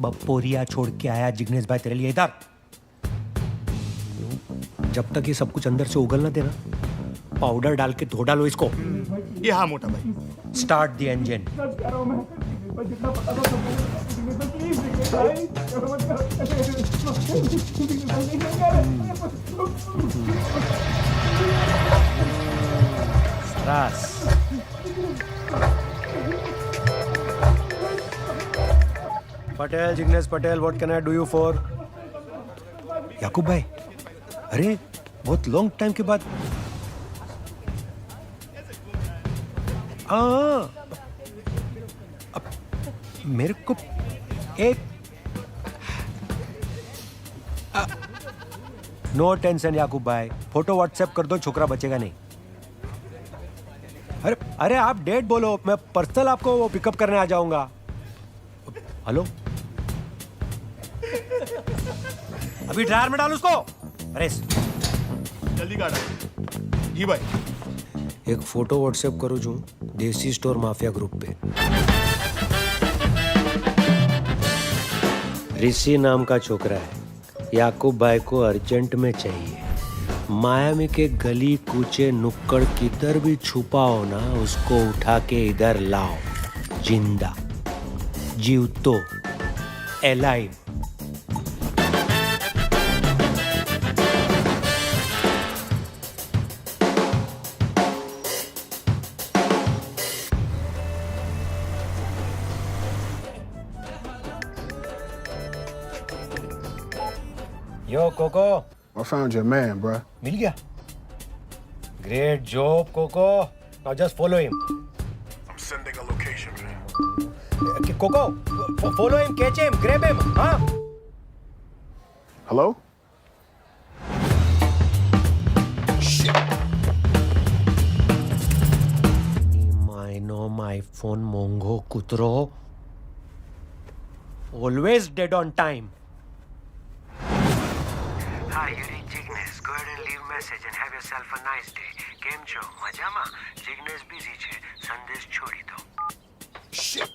बपोरिया छोड़ के आया जिग्नेश भाई तेरे लिए इधर? जब तक ये सब कुछ अंदर से उगल ना देना, पाउडर डाल के धो डालो इसको. ये हाँ मोटा भाई. Start the engine. Patel, Jignesh Patel, what can I do you for? Yakub भाई, अरे बहुत लॉन्ग टाइम के बाद। हाँ, अब मेरे को एक नो टेंशन याकूब भाई, फोटो व्हाट्सएप कर दो, छोकरा बचेगा नहीं। अरे अरे आप डेट बोलो, मैं पर्सनल आपको वो पिकअप करने आ जाऊंगा। हेलो, अभी ड्रायर में डाल उसको। अरे जल्दी काट। जी भाई। एक फोटो व्हाट्सएप करो जो देसी स्टोर माफिया ग्रुप पे। ऋषि नाम का छोकरा है, याकूब भाई को अर्जेंट में चाहिए। मायामी के गली कूचे नुक्कड़ किधर भी छुपा हो ना, उसको उठा के इधर लाओ, जिंदा, जीवतो, alive. Yo, Coco. I found your man, bruh. मिल गया? Great job, Coco. Now just follow him. I'm sending a location, man. Coco, follow him, catch him, grab him. Huh? Hello? My phone, Mongo, Kutro. Always dead on time. Hi, you need Jignesh. Go ahead and leave message and have yourself a nice day. કેમ છો? મજામાં? Jignesh busy છે. સંદેશ છોડી દો. Shit.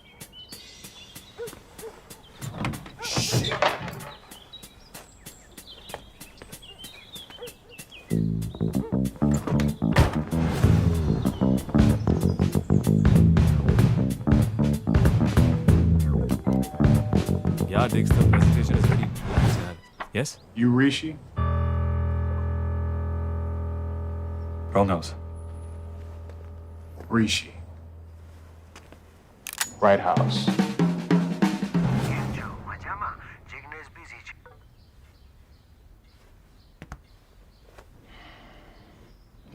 Yeah, Diggs, the presentation is ready. Yes? You Rishi? Wrong house. Rishi. Right house. કેમ છો? મજામાં? Jignesh busy છે.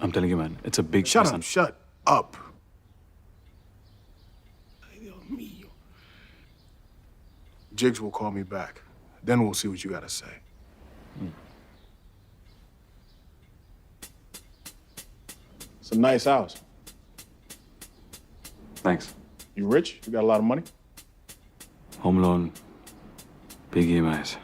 I'm telling you, man, it's a big Shut up, shut up. Jigs will call me back. Then we'll see what you gotta say. It's a nice house. Thanks. You rich? You got a lot of money? Home loan, big EMIs.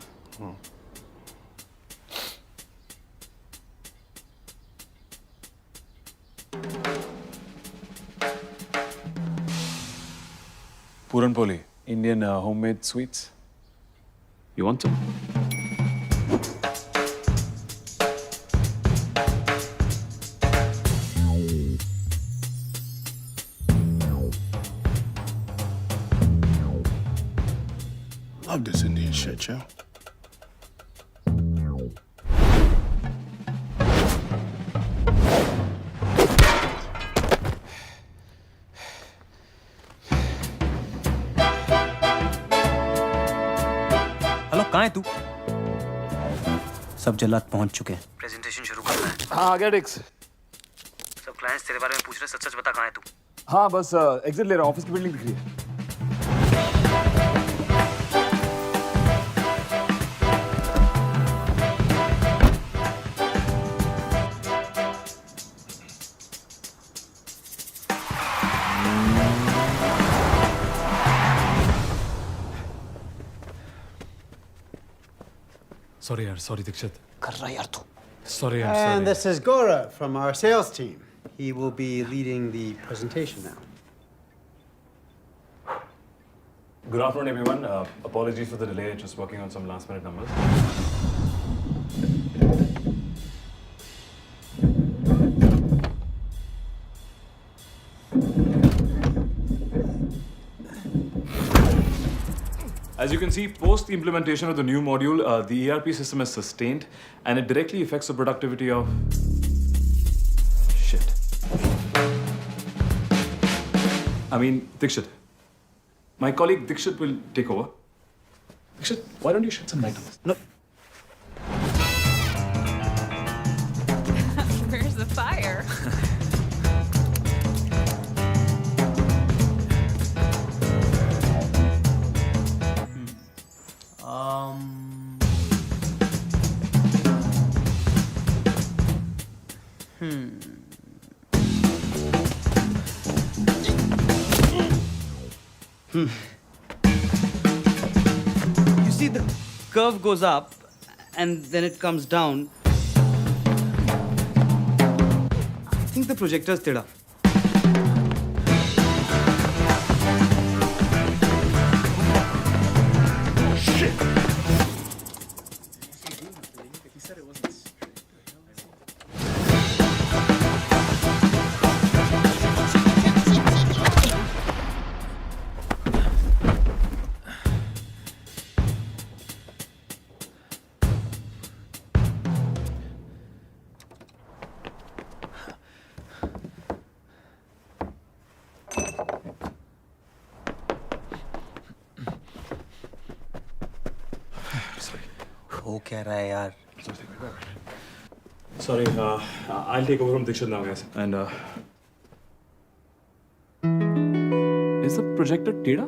Puranpoli, Indian homemade sweets. You want some? Love this Indian shit, yo. कहाँ है तू? सब जल्लाद पहुंच चुके हैं। Presentation शुरू करना है। हाँ, आ गया डिक्स। सब क्लाइंट्स तेरे बारे में पूछ रहे हैं, सच-सच बता कहाँ है तू? हाँ, बस एग्जिट ले रहा हूँ, ऑफिस की बिल्डिंग दिख रही है। Sorry, yaar. Sorry, Dikshit. कर रहा यार तू। Sorry, I'm And sorry. this is Gaurav from our sales team. He will be leading the presentation now. Good afternoon, everyone. Apologies for the delay. Just working on some last-minute numbers. As you can see, post the implementation of the new module, the ERP system is sustained and it directly affects the productivity of... Shit. I mean, Dikshit. My colleague Dikshit will take over. Dikshit, why don't you shed some light on this? No. Where's the fire? You see, the curve goes up and then it comes down. I think the projector's teda. हो क्या रहा है यार? Sorry, I'll take over from Dikshit now, guys. And is the projector teda?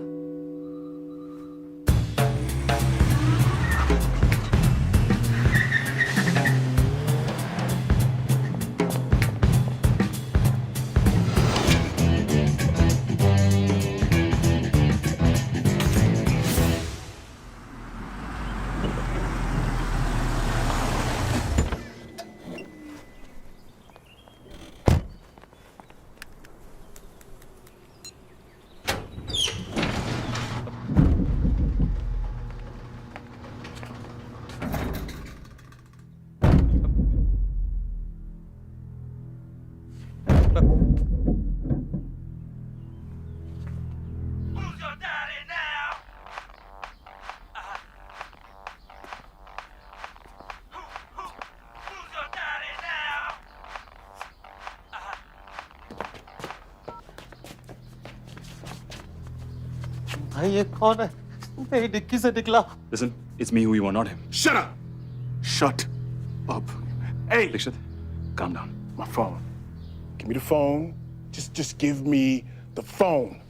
भाई ये कौन है? मेरी डिक्की से निकला. Listen, it's me who you are, not him. Shut up! Shut up. Hey! Dikshit, calm down. My phone. Give me the phone. Just give me the phone.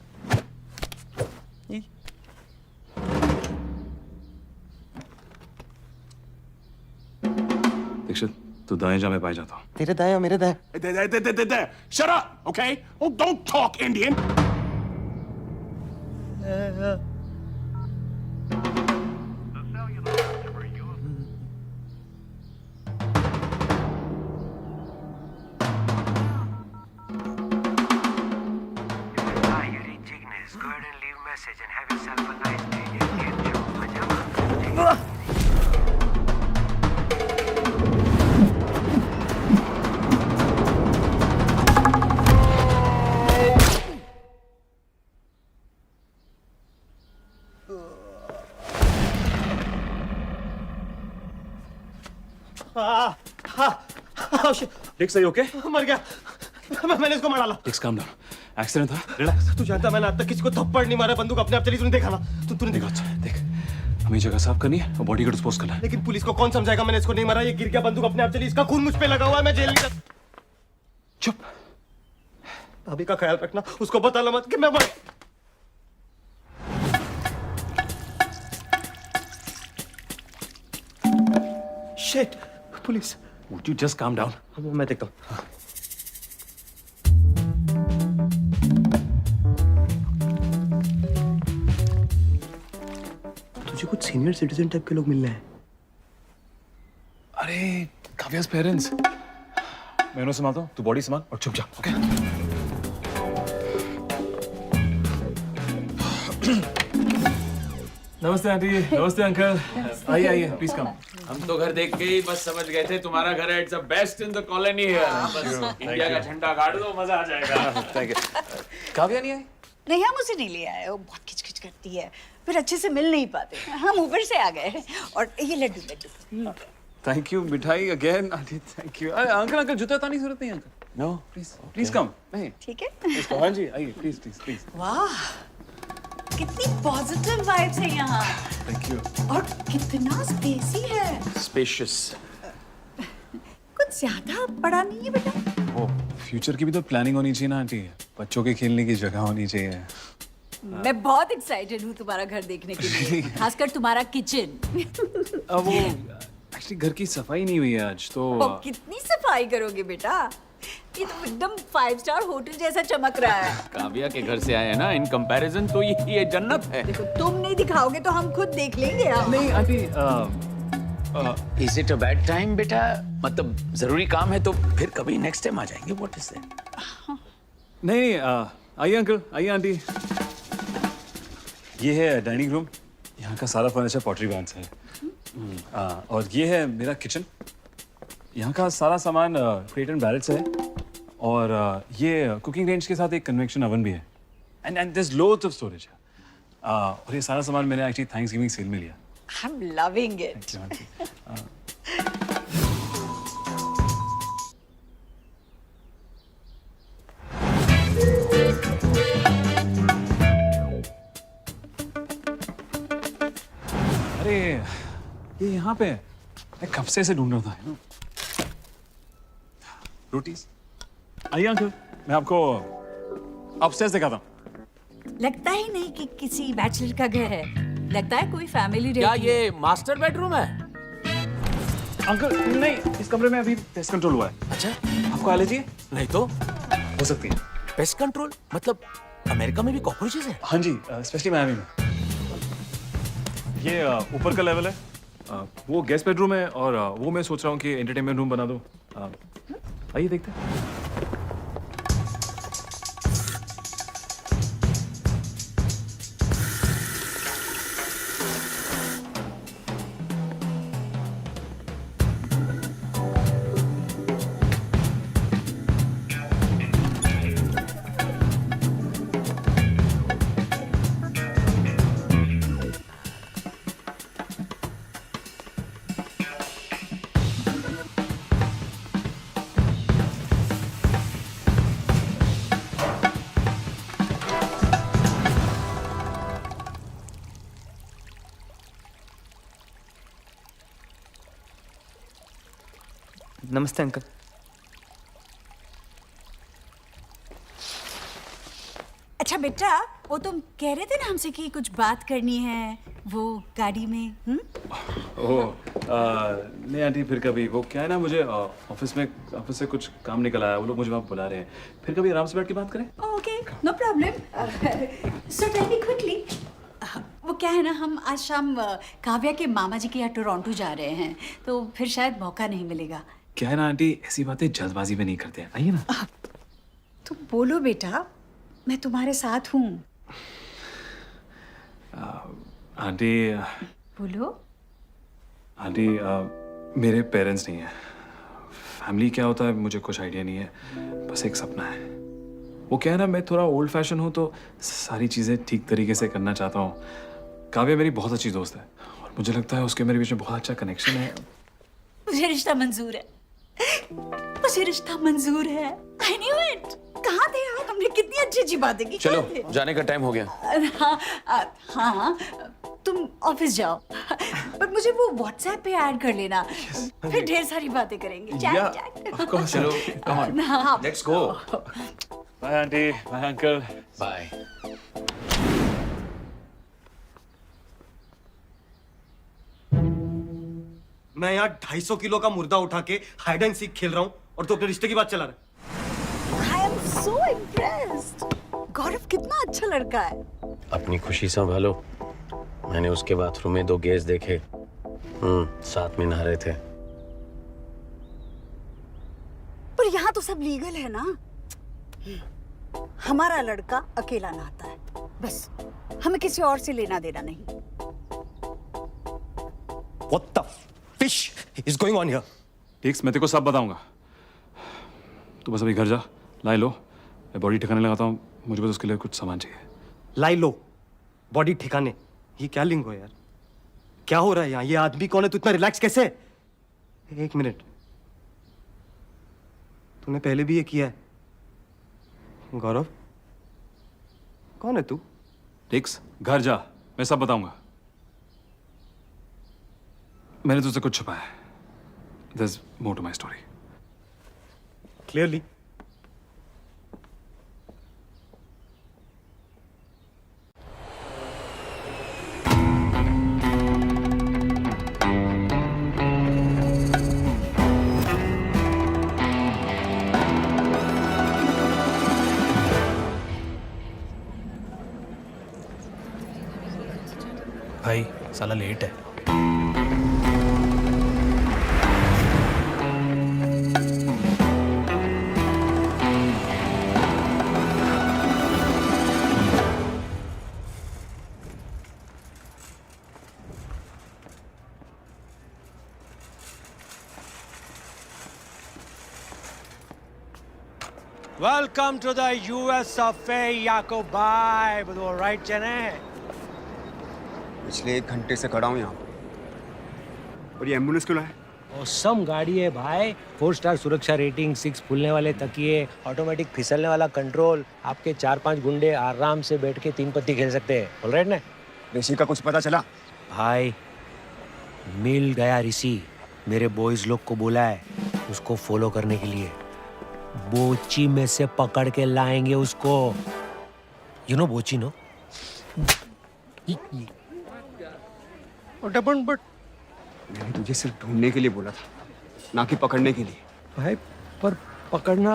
Dikshit, तू दाएं जा मैं बाएं जाता हूँ. तेरे दाएं और मेरे दाएं. There. Shut up, okay? Oh, don't talk Indian. Go ahead and leave message and have yourself a nice day. Game show. Majama. Dix, are you okay? मर गया. मैंने इसको मार डाला. Dix, calm down. Accident था? Relax. तू जानता मैंने आज तक किसी को थप्पड़ नहीं मारा. बंदूक अपने आप चली. तूने देखा ना? तूने देखा? अच्छा, देख. हमें जगह साफ करनी है और बॉडी को डिस्पोज करना है. लेकिन पुलिस को कौन समझाएगा मैंने इसको नहीं मारा? ये गिर गया, बंदूक अपने आप चली. इसका खून मुझ पे लगा हुआ है. मैं जेल नहीं जा. चुप. भाभी का ख्याल रखना. उसको बताना मत कि मैं मर. Shit. Police. Would you just calm down? मैं देखता हूँ. तुझे कुछ सीनियर सिटीजन टाइप के लोग मिलने हैं. अरे काव्या's पेरेंट्स. मैं उन्हें संभालता हूँ. तू बॉडी संभाल और चुप जा. ओके? नमस्ते आंटी. नमस्ते अंकल. आइए आइए प्लीज कम. हम तो घर देख के ही बस समझ गए थे तुम्हारा घर है. It's the best in the colony here. बस इंडिया का झंडा गाड़ दो, मजा आ जाएगा. Thank you. काव्या नहीं आई? नहीं, हम उसे नहीं ले आए, वो बहुत खिचखिच करती है, फिर अच्छे से मिल नहीं पाते, हम ऊपर से आ गए। और ये लड्डू लड्डू। थैंक यू मिठाई again aunty, thank you. Uncle uncle जूता उतारने की जरूरत नहीं uncle. No please please come. नहीं ठीक है। Please come. हाँ जी आइए प्लीज प्लीज प्लीज। वाह, कितनी पॉजिटिव वाइब्स है यहाँ। Thank you. और कितना स्पेसी है। स्पेशियस। कुछ ज्यादा बड़ा नहीं है बेटा। वो फ्यूचर की भी तो प्लानिंग होनी चाहिए ना आंटी, बच्चों के खेलने की जगह होनी चाहिए। मैं बहुत एक्साइटेड हूँ तुम्हारा घर देखने के लिए, खासकर तुम्हारा किचन। वो एक्चुअली घर की सफाई नहीं हुई है आज तो। कितनी सफाई करोगे बेटा, ये तो एकदम 5 स्टार होटल जैसा चमक रहा है। काव्या के घर से आए हैं ना, इन कंपैरिजन तो ये जन्नत है। देखो तुम नहीं दिखाओगे तो हम खुद देख लेंगे। नहीं aunty is it a bad time बेटा? मतलब जरूरी काम है तो फिर कभी नेक्स्ट टाइम आ जाएंगे। What is that? नहीं आइए अंकल, आइए आंटी। ये है डाइनिंग रूम, यहाँ का सारा फर्नीचर पॉटरी ब्रांड से है। और ये है मेरा किचन, यहाँ का सारा सामान क्रेट एंड बैरल से है। और ये कुकिंग रेंज के साथ एक कन्वेक्शन ओवन भी है। And there is loads of storage. और ये सारा सामान मैंने एक्चुअली थैंक्सगिविंग सेल में लिया। I'm loving it. अरे ये यहाँ पे है, मैं कब से इसे ढूंढ रहा था। रोटीज। आइए अंकल, मैं आपको अपस्टेयर्स दिखाता हूँ। लगता ही नहीं कि किसी बैचलर का घर है, लगता है कोई फैमिली। क्या ये मास्टर बेडरूम है? अंकल नहीं, इस कमरे में अभी पेस्ट कंट्रोल हुआ है। अच्छा, आपको एलर्जी है? नहीं तो हो सकती है। पेस्ट कंट्रोल मतलब अमेरिका में भी कॉकरोचेस हैं? हाँ जी, स्पेशली मियामी में। ये ऊपर का लेवल है, वो गेस्ट बेडरूम है, और वो मैं सोच रहा हूँ कि एंटरटेनमेंट रूम बना दूँ। आइए देखते हैं। नमस्ते अंकल। अच्छा बेटा, वो तुम कह रहे थे ना हमसे कि कुछ बात करनी है वो गाड़ी में। ओह नहीं आंटी, फिर कभी। वो क्या है ना, मुझे ऑफिस से कुछ काम निकल आया, वो लोग मुझे वहाँ बुला रहे हैं, फिर कभी आराम से बैठ के बात करें। Okay, no problem. So tell me quickly, वो क्या है ना, हम आज शाम काव्या के मामा जी के यहाँ टोरंटो जा रहे हैं, तो फिर शायद मौका नहीं मिलेगा। क्या है ना आंटी, ऐसी बातें जल्दबाजी में नहीं करते हैं। आइए ना। तुम बोलो बेटा, मैं तुम्हारे साथ हूँ। आंटी बोलो। आंटी मेरे पेरेंट्स नहीं है। फैमिली क्या होता है मुझे कुछ आइडिया नहीं है, बस एक सपना है। वो क्या है ना, मैं थोड़ा ओल्ड फैशन हूँ तो सारी चीज़ें ठीक तरीके से करना चाहता हूँ। काव्या मेरी बहुत अच्छी दोस्त है और मुझे लगता है उसके मेरे बीच में बहुत अच्छा कनेक्शन है। मुझे रिश्ता मंजूर है, मुझे रिश्ता मंजूर है। I knew it। कहाँ थे आप? हमने कितनी अच्छी अच्छी बातें की। चलो जाने का टाइम हो गया। हाँ, तुम ऑफिस जाओ, पर मुझे वो व्हाट्सएप पे ऐड कर लेना, फिर ढेर सारी बातें करेंगे। चलो come on, let's go. Bye aunty, bye uncle, bye. मैं यहाँ 250 किलो का मुर्दा उठा के हाइड एंड सीक खेल रहा हूँ और तू अपने रिश्ते की बात चला रहा है। I am so impressed। गौरव कितना अच्छा लड़का है। अपनी खुशी संभालो। मैंने उसके बाथरूम में 2 गेज देखे, साथ में नहा रहे थे। पर यहाँ तो सब लीगल है ना। हमारा लड़का अकेला नहाता है, बस हमें किसी और से लेना देना नहीं। What the fish is going on here? टिक्स, मैं तेरे को सब बताऊंगा। तू बस अभी घर जा, लाई लो, मैं बॉडी ठिकाने लगाता हूँ, मुझे बस उसके लिए कुछ सामान चाहिए। लाई लो, बॉडी ठिकाने। ये क्या लिंग हो यार? क्या हो रहा है यहाँ? ये आदमी कौन है? तू इतना रिलैक्स कैसे? एक मिनट, तूने पहले भी ये किया है? गौरव, कौन है तू? रिक्स, घर जा, मैं सब बताऊंगा। मैंने तुझसे कुछ छुपाया है। There's more to my story. Clearly. भाई साला लेट है। Welcome to the US of A, Yakob bhai. બધું all right છે ને? पिछले 1 घंटे से खड़ा हूँ यहाँ। और ये एम्बुलेंस क्यों लाए? औसम गाड़ी है भाई, 4 स्टार सुरक्षा रेटिंग, 6 फूलने वाले तकिए, ऑटोमेटिक फिसलने वाला कंट्रोल, आपके 4-5 गुंडे आराम से बैठ के 3 पत्ती खेल सकते हैं। ऑल राइट ना? ऋषि का कुछ पता चला? भाई मिल गया ऋषि, मेरे बॉयज लोग को बोला है उसको फॉलो करने के लिए। बोची में से पकड़ के लाएंगे उसको। यू नो बोची नो? बट मैंने तुझे सिर्फ ढूंढने के लिए बोला था, ना कि पकड़ने के लिए। भाई पर पकड़ना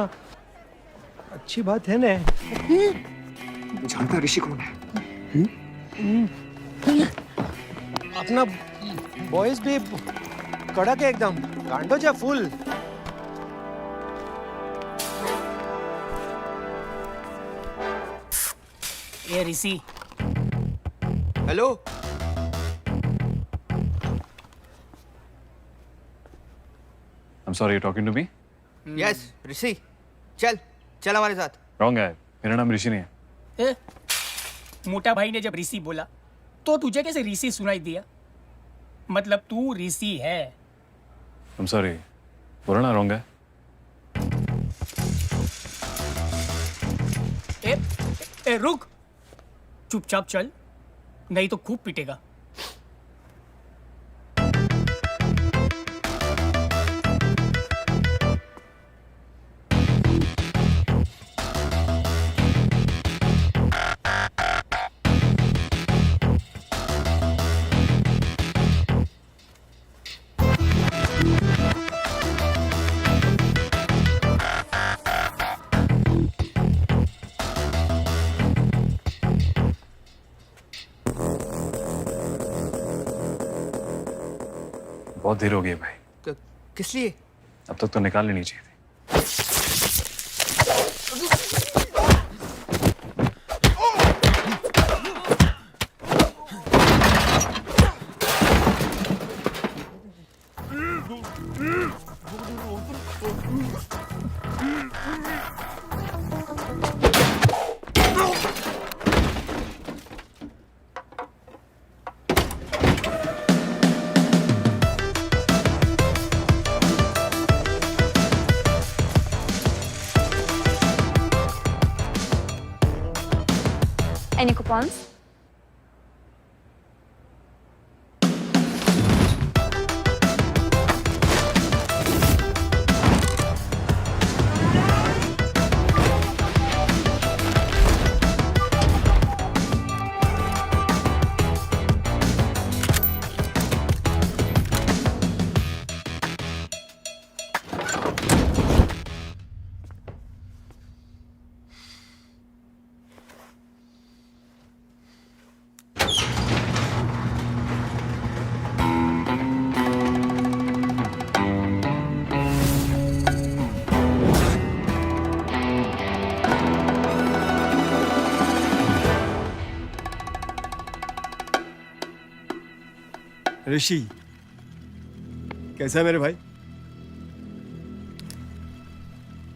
अच्छी बात है ना? जानता ऋषि कौन है? अपना बॉयज भी कड़क है एकदम, कांडो जा फुल। ये Rishi. Hello, I'm sorry, you're talking to me? Yes Rishi, चल चल हमारे साथ। Wrong है, मेरा नाम ऋषि नहीं है। मोटा भाई ने जब ऋषि बोला तो तुझे कैसे ऋषि सुनाई दिया? मतलब तू ऋषि है? I'm sorry, बोला ना wrong है। ए रुक, चुपचाप चल, नहीं तो खूब पीटेगा। बहुत देर हो गई है भाई। किस लिए? अब तक तो निकाल लेनी चाहिए थी। Any coupons?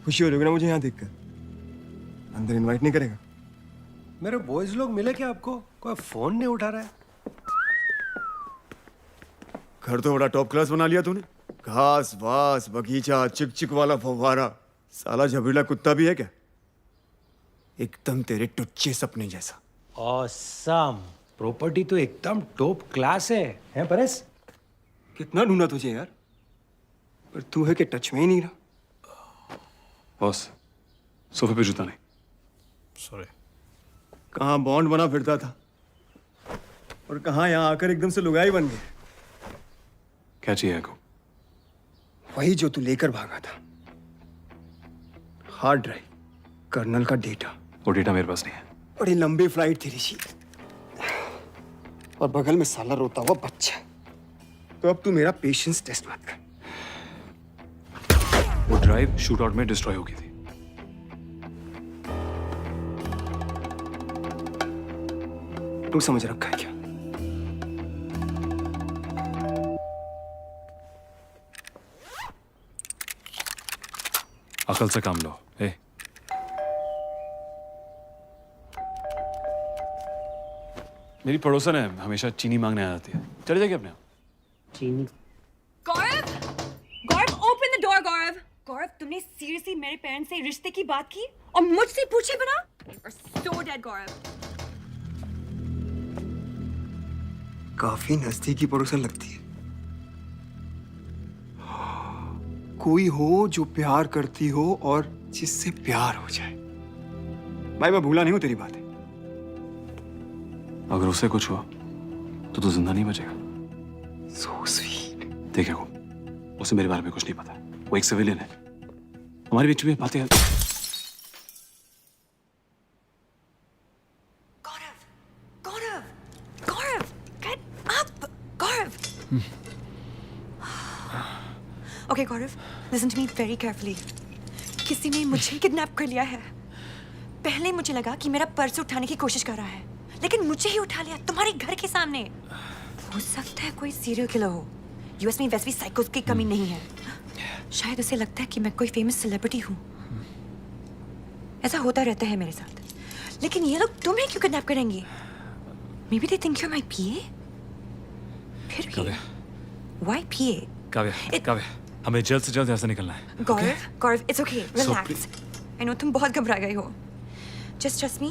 खुशी हो रही होगी ना मुझे यहाँ देखकर? अंदर इनवाइट नहीं करेगा? मेरे बॉयज लोग मिले क्या आपको? कोई फोन नहीं उठा रहा है। घर तो बड़ा टॉप क्लास बना लिया तूने। घास वास बगीचा चिक चिक वाला फव्वारा। साला झबरीला कुत्ता भी है क्या? एकदम तेरे टुच्चे सपने जैसा। ऑसम। प्रॉपर्टी तो एकदम टॉप क्लास है, हैं परेश? कितना ढूंढा तुझे यार, पर तू है कि टच में ही नहीं रहा। बॉस, सोफे पे जूता नहीं। सॉरी। कहाँ बॉन्ड बना फिरता था और कहाँ यहाँ आकर एकदम से लुगाई बन गए। क्या चाहिए को? वही जो तू लेकर भागा था, हार्ड ड्राइव, कर्नल का डेटा। वो डेटा मेरे पास नहीं है। बड़ी लंबी फ्लाइट थी ऋषि, और बगल में साला रोता हुआ बच्चा। तो अब तू मेरा पेशेंस टेस्ट मत कर। वो ड्राइव शूट आउट में डिस्ट्रॉय हो गई थी। तू समझ रखा है क्या? अकल से काम लो। ए मेरी पड़ोसन है, हमेशा चीनी मांगने आ जाती है। चले जाइए अपने आप। चीनी? गौरव, गौरव, ओपन द डोर। गौरव, गौरव, तुमने सीरियसली मेरे पेरेंट्स से रिश्ते की बात की और मुझसे पूछे बिना? सो डेड गौरव। काफी नजदीकी पड़ोसन लगती है। कोई हो जो प्यार करती हो और जिससे प्यार हो जाए। भाई मैं भूला नहीं हूं तेरी बातें। अगर उसे कुछ हुआ तो तू जिंदा नहीं बचेगा। So sweet. देखिए को, उसे मेरे बारे में कुछ नहीं पता। वो एक सिविलियन है। हमारे बीच में बातें। गौरव, गौरव, get up, Gaurav. Okay, Gaurav, listen to me very carefully. किसी ने मुझे किडनैप कर लिया है। पहले मुझे लगा कि मेरा पर्स उठाने की कोशिश कर रहा है, लेकिन मुझे ही उठा लिया तुम्हारे घर के सामने। हो सकता है कोई सीरियल किलर हो। यूएस में वैसे भी साइकोस की कमी नहीं है। शायद उसे लगता है कि मैं कोई फेमस सेलिब्रिटी हूँ। ऐसा होता रहता है मेरे साथ। लेकिन ये लोग तुम्हें क्यों किडनैप करेंगे? Maybe they think you're my PA? फिर भी Why PA? काव्या, काव्या, हमें जल्द से जल्द यहाँ से निकलना है। गौरव, गौरव, it's okay, relax. I know तुम बहुत घबरा गए हो। Just trust me,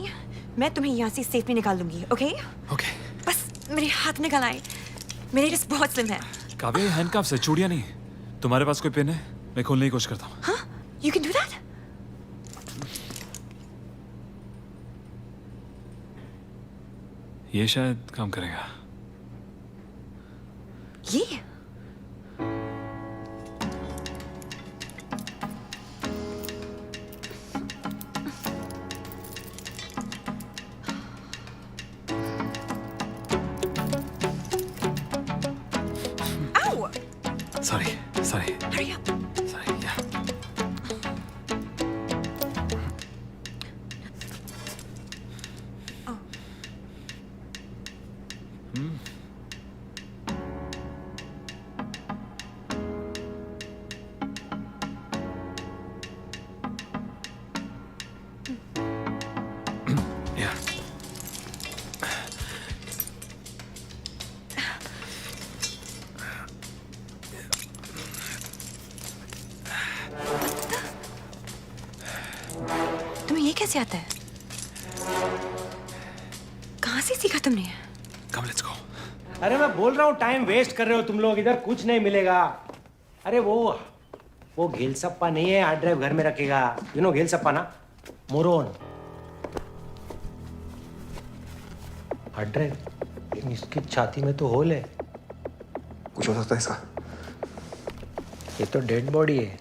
मैं तुम्हें यहाँ से सेफली निकाल लूंगी, okay? Okay. बस मेरे हाथ निकल आए। मेरे रिस्ट बहुत स्लिम है। काव्या, ये हैंडकफ्स है, चूड़ियां नहीं। तुम्हारे पास कोई पेन है? मैं खोलने की कोशिश करता हूँ। हाँ? You can do that? ये शायद काम करेगा। ये? Ow! Sorry. Hurry up. Sorry, yeah. Yeah. तुम्हें ये कैसे आता है? कहाँ से सीखा तुमने? Come, let's go. अरे मैं बोल रहा हूँ टाइम वेस्ट कर रहे हो तुम लोग, इधर कुछ नहीं मिलेगा। अरे वो घेलसप्पा नहीं है, हार्ड ड्राइव घर में रखेगा। यू नो घेलसप्पा ना? मोरोन। हार्ड ड्राइव, लेकिन इसकी छाती में तो होल है। कुछ हो सकता है इसका। ये तो डेड बॉडी है।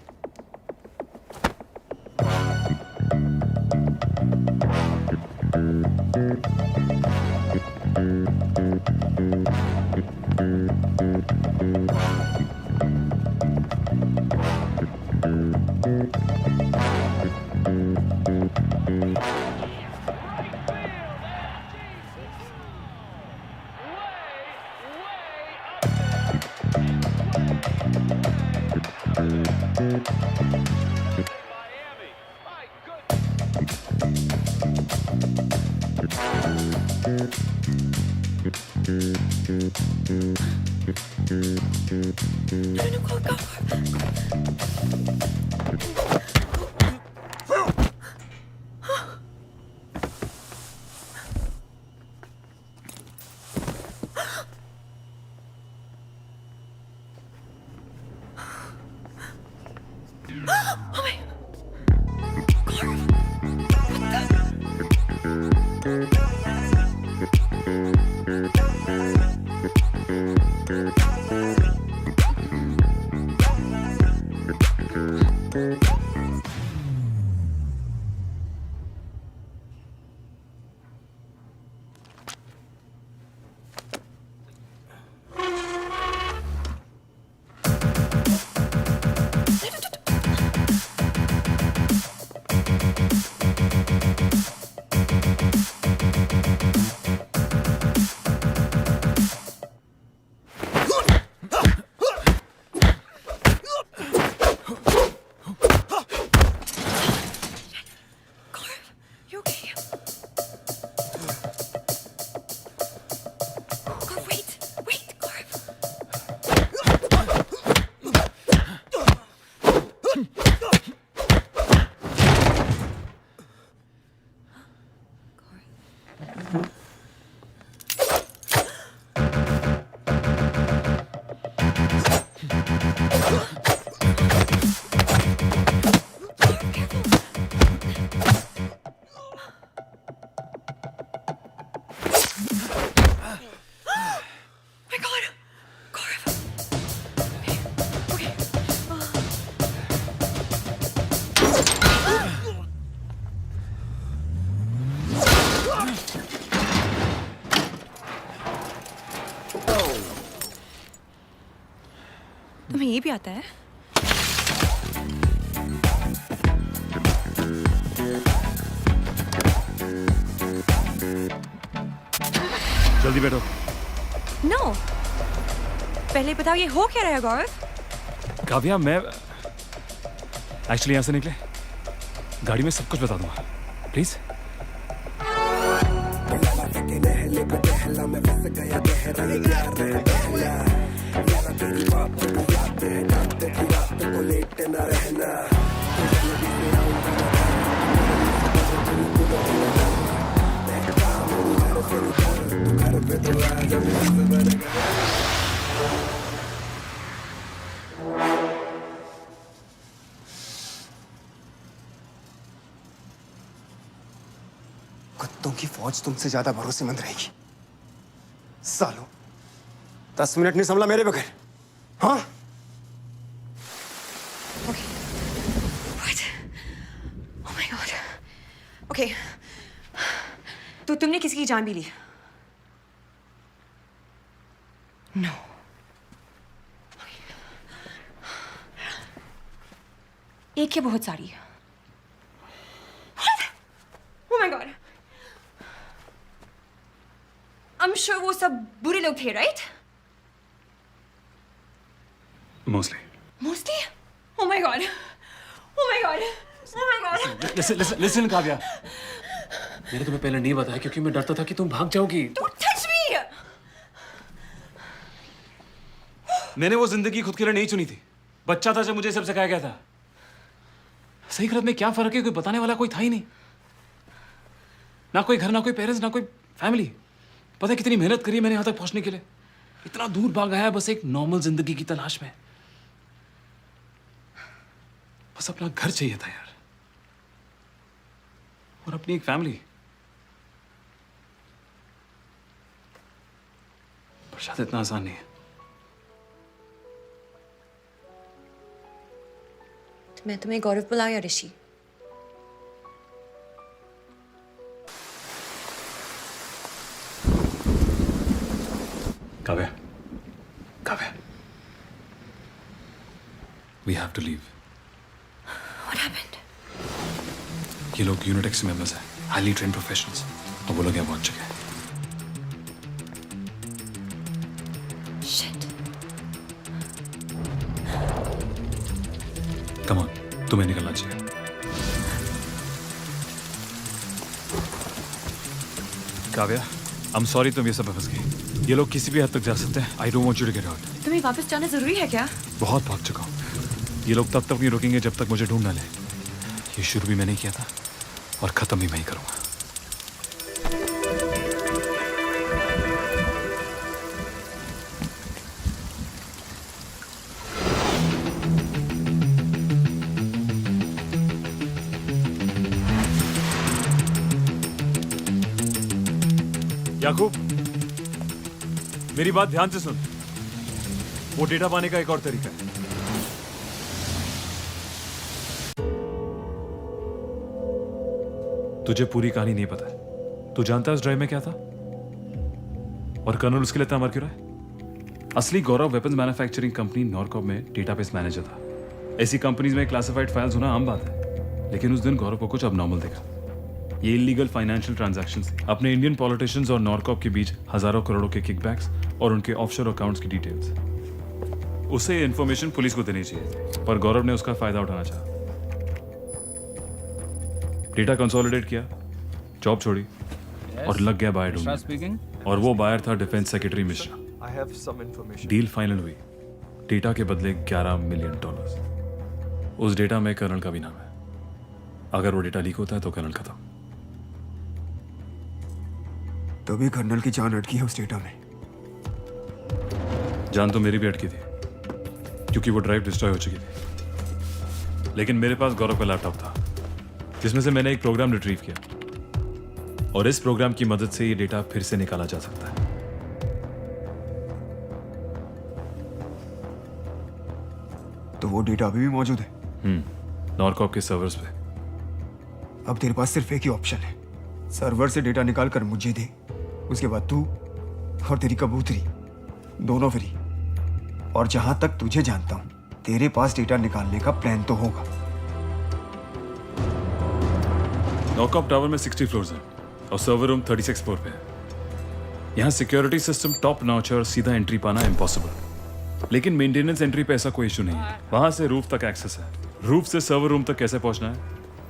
तुम्हें ये भी आता है? जल्दी बैठो। नो, पहले बताओ ये हो क्या रहा है गौरव? काव्या, मैं एक्चुअली यहाँ से निकले गाड़ी में सब कुछ बता दूंगा, प्लीज। कुत्तों की फौज तुमसे ज्यादा भरोसेमंद रहेगी। सालों 10 मिनट नहीं संभला मेरे बगैर। हाँ, Oh my God. Okay. तो तुमने किसी की जान भी ली? No. एक या बहुत सारी? What? Oh my God. I'm sure वो सब बुरे लोग थे, right? Mostly. Mostly? Oh my God. Oh my God. Oh my God. Listen, Kavya. मैंने तुम्हें पहले नहीं बताया क्योंकि मैं डरता था कि तुम भाग जाओगी। Don't touch me. मैंने वो जिंदगी खुद के लिए नहीं चुनी थी। बच्चा था जब मुझे सब सिखाया गया था। सही गलत में क्या फर्क है, कोई बताने वाला कोई था ही नहीं। ना कोई घर, ना कोई पेरेंट्स, ना कोई फैमिली। पता है कितनी मेहनत करी मैंने यहाँ तक पहुंचने के लिए। इतना दूर भाग आया बस एक नॉर्मल जिंदगी की तलाश में। बस अपना घर चाहिए था यार, और अपनी एक फैमिली। पर शायद इतना आसान नहीं है। मैं तुम्हें गौरव बुलाऊं या ऋषि? Kavya, Kavya, we have to leave. What happened? ये लोग यूनिटेक्स मेंबर्स हैं, हाईली ट्रेन्ड प्रोफेशनल्स, और वो लोग यहाँ पहुंच चुके हैं। Shit. Come on, तुम्हें निकलना चाहिए। काव्या, I'm sorry तुम ये सब में फंस गई। ये लोग किसी भी हद तक जा सकते हैं। I don't want you to get out. तुम्हें वापस जाना जरूरी है क्या? बहुत भाग चुका हूँ। ये लोग तब तक नहीं रुकेंगे जब तक मुझे ढूंढ ना ले। ये शुरू भी मैंने किया था और खत्म भी मैं ही करूंगा। याकूब, मेरी बात ध्यान से सुन। वो डेटा पाने का एक और तरीका है। तुझे पूरी कहानी नहीं पता है। तू जानता है उस ड्राइव में क्या था और कर्नल उसके लिए इतना मर क्यों रहा है? असली गौरव वेपन्स मैन्युफैक्चरिंग कंपनी नॉरकॉप में डेटाबेस मैनेजर था। ऐसी कंपनीज में क्लासिफाइड फाइल्स होना आम बात है, लेकिन उस दिन गौरव को कुछ अबनॉर्मल दिखा। ये इलीगल फाइनेंशियल ट्रांजैक्शंस अपने इंडियन पॉलिटिशियंस और नॉरकॉप के बीच हजारों करोड़ों के किकबैक्स और उनके ऑफशोर अकाउंट्स की डिटेल्स। उसे ये इन्फॉर्मेशन पुलिस को देनी चाहिए, पर गौरव ने उसका फायदा उठाना चाहा। डेटा कंसोलिडेट किया, जॉब छोड़ी और लग गया बायर ढूंढने। और वो बायर था defence secretary Mishra. Deal final हुई। डेटा के बदले $11 मिलियन। उस डेटा में कर्नल का भी नाम है। अगर वो डेटा लीक होता है तो कर्नल खत्म। तभी कर्नल की जान अटकी है उस डेटा में। जान तो मेरी भी अटकी थी, क्योंकि वो ड्राइव डिस्ट्रॉय हो चुकी थी। लेकिन मेरे पास गौरव का लैपटॉप था, जिसमें से मैंने एक प्रोग्राम रिट्रीव किया, और इस प्रोग्राम की मदद से ये डेटा फिर से निकाला जा सकता है। तो वो डेटा अभी भी मौजूद है? नॉरकॉप के सर्वर्स पे। अब तेरे पास सिर्फ एक ही ऑप्शन है, सर्वर से डेटा निकाल कर मुझे दे। उसके बाद तू और तेरी कबूतरी दोनों फ्री। और जहां तक तुझे जानता हूं, तेरे पास डेटा निकालने का प्लान तो होगा। नॉरकॉप टावर में 60 फ्लोर्स हैं और सर्वर रूम 36 फ्लोर पे है। यहाँ सिक्योरिटी सिस्टम टॉप नॉच है और सीधा एंट्री पाना इम्पॉसिबल। लेकिन मेंटेनेंस एंट्री पे ऐसा कोई इशू नहीं है। वहां से रूफ तक एक्सेस है। रूफ से सर्वर रूम तक कैसे पहुंचना है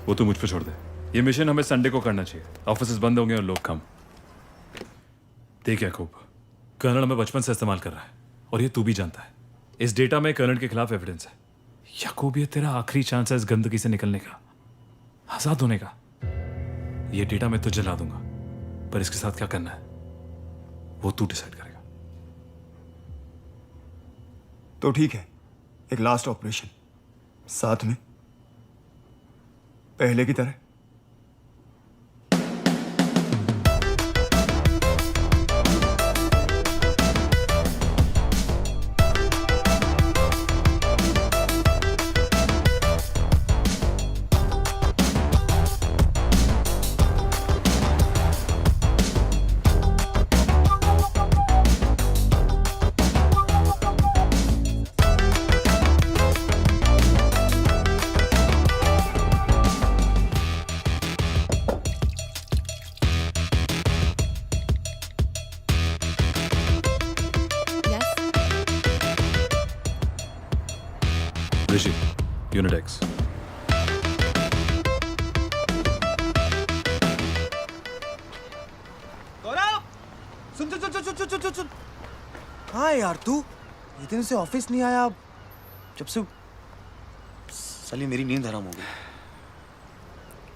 वो तो मुझ पे छोड़ दे। ये मिशन हमें संडे को करना चाहिए। ऑफिसेस बंद होंगे और लोग कम। देख याकूब, कर्नल हमें बचपन से इस्तेमाल कर रहा है और ये तू भी जानता है। इस डेटा में कर्नल के खिलाफ एविडेंस है। याकूब, ये तेरा आखिरी चांस है इस गंदगी से निकलने का, आजाद होने का। ये डेटा मैं तुझे ला दूंगा, पर इसके साथ क्या करना है वो तू डिसाइड करेगा। तो ठीक है, एक लास्ट ऑपरेशन साथ में, पहले की तरह। ऋषि, यूनिट एक्स। गौरव, सुन सुन सुन सुन सुन सुन सुन। हाँ यार, तू ये दिन से ऑफिस नहीं आया। जब से साली मेरी नींद हराम हो गई।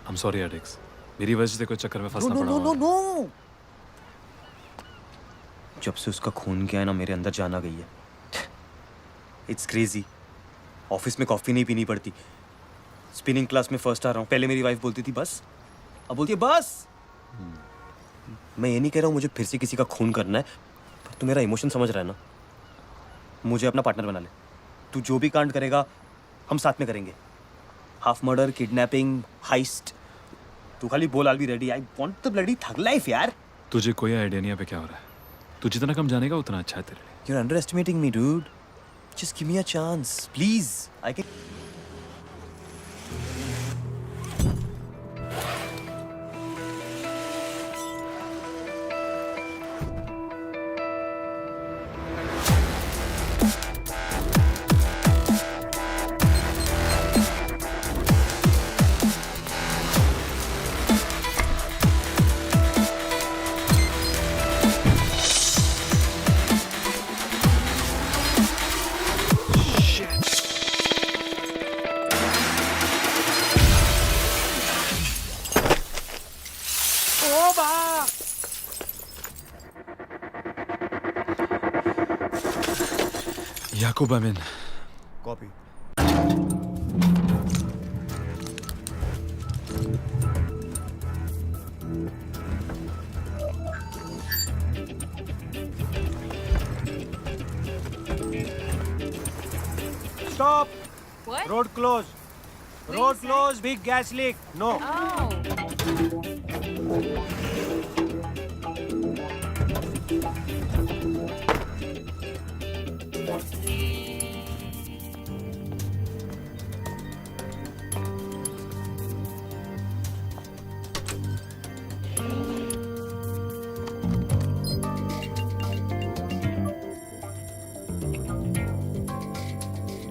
I'm sorry एडेक्स, मेरी वजह से कोई चक्कर में फंसना पड़ा। नो। जब से उसका खून गया है ना, मेरे अंदर जान आ गई है। It's crazy. ऑफिस में कॉफी नहीं पीनी पड़ती। स्पिनिंग क्लास में फर्स्ट आ रहा हूँ। पहले मेरी वाइफ बोलती थी बस, अब बोलती है बस। मैं ये नहीं कह रहा हूँ मुझे फिर से किसी का खून करना है, पर तू मेरा इमोशन समझ रहा है ना। मुझे अपना पार्टनर बना ले। तू जो भी कांड करेगा हम साथ में करेंगे। Half murder, kidnapping, heist. तू खाली बोल, I be ready. I want the bloody thug life यार। तुझे कोई आइडिया नहीं है पे क्या हो रहा है। तू जितना कम जानेगा उतना अच्छा है तेरे लिए। You're underestimating me, dude. Just give me a chance, please. I can. Yakub, I'm in. Copy. Stop! What? Road closed. Road closed, big gas leak. No. Oh.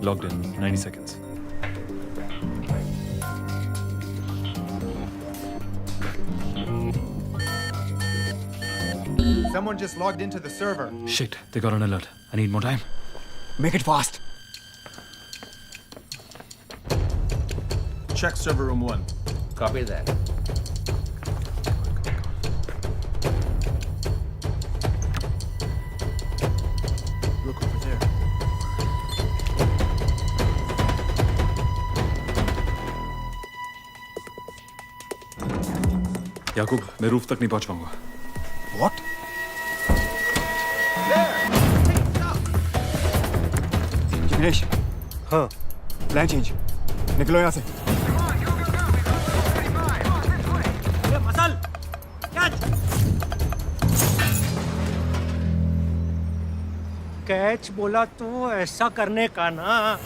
Logged in, 90 seconds. Someone just logged into the server. Shit, they got an alert. I need more time. Make it fast. Check server room 1. Copy that. Look over there. याकूब, मैं roof तक नहीं पहुंच पाऊंगा. What? Jignesh. हाँ. Plan change. निकलो यहाँ से. Muscle! Catch बोला तो ऐसा करने का ना.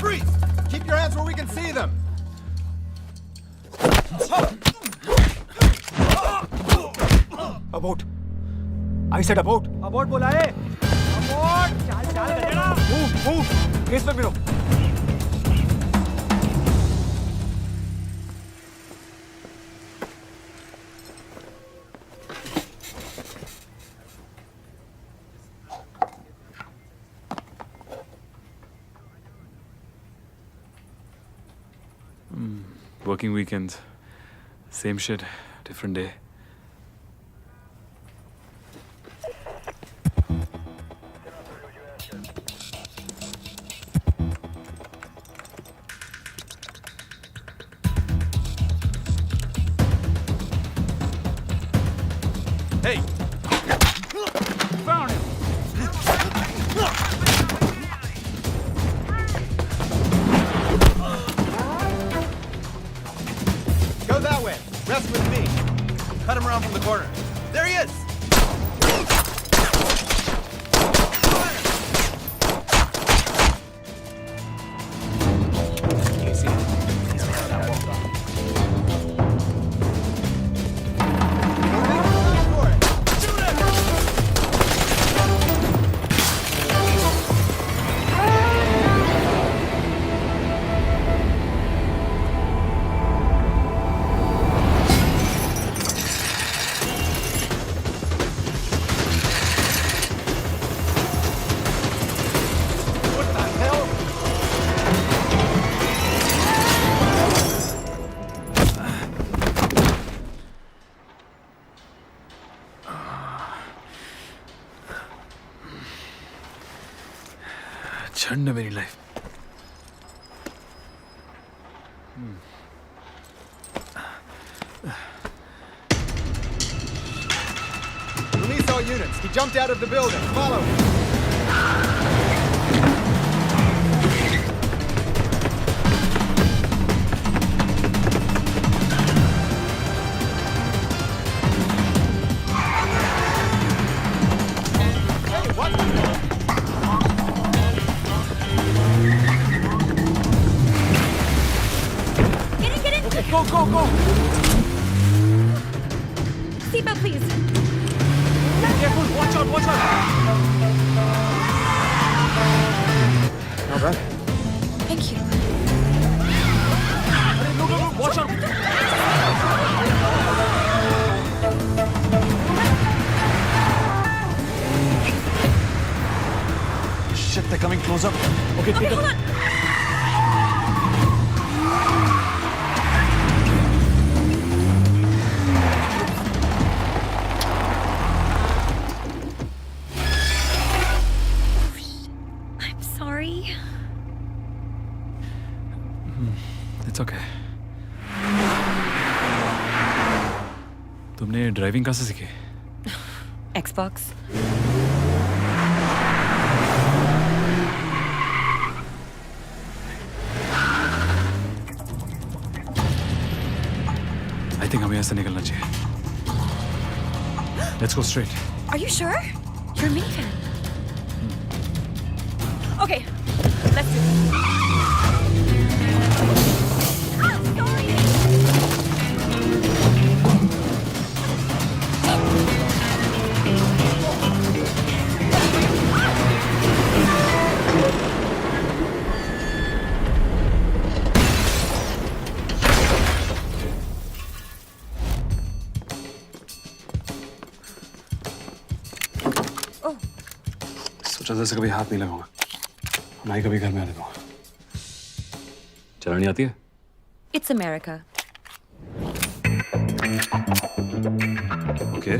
Freeze! Keep your hands where we can see them. About. I said about. Abbot बोला है. अबॉट. चाल चाल गधेड़ा. Move. केस पे मिलो. Working weekends. Same shit, different day. Hey! Found him! Go that way. Rest with me. Cut him around from the corner. There he is! झंड है मेरी life. Release all units. He jumped out of the building. Follow him. Hey, what? Get in! Okay, go! Seatbelt, please. Careful, watch out! Now, Brad. Thank you. No, watch out! Shit, they're coming closer. Okay, take it. Hold on. It's okay. तुमने driving कहाँ से सीखी? Xbox. I think हमें यहाँ से निकलना चाहिए। Let's go straight. Are you sure? You're a mini fan. Okay, let's do it. सोचा था कभी हाथ नहीं लगाऊंगा, ना ही कभी घर में आने दूंगा। चलानी आती है? It's America. ओके,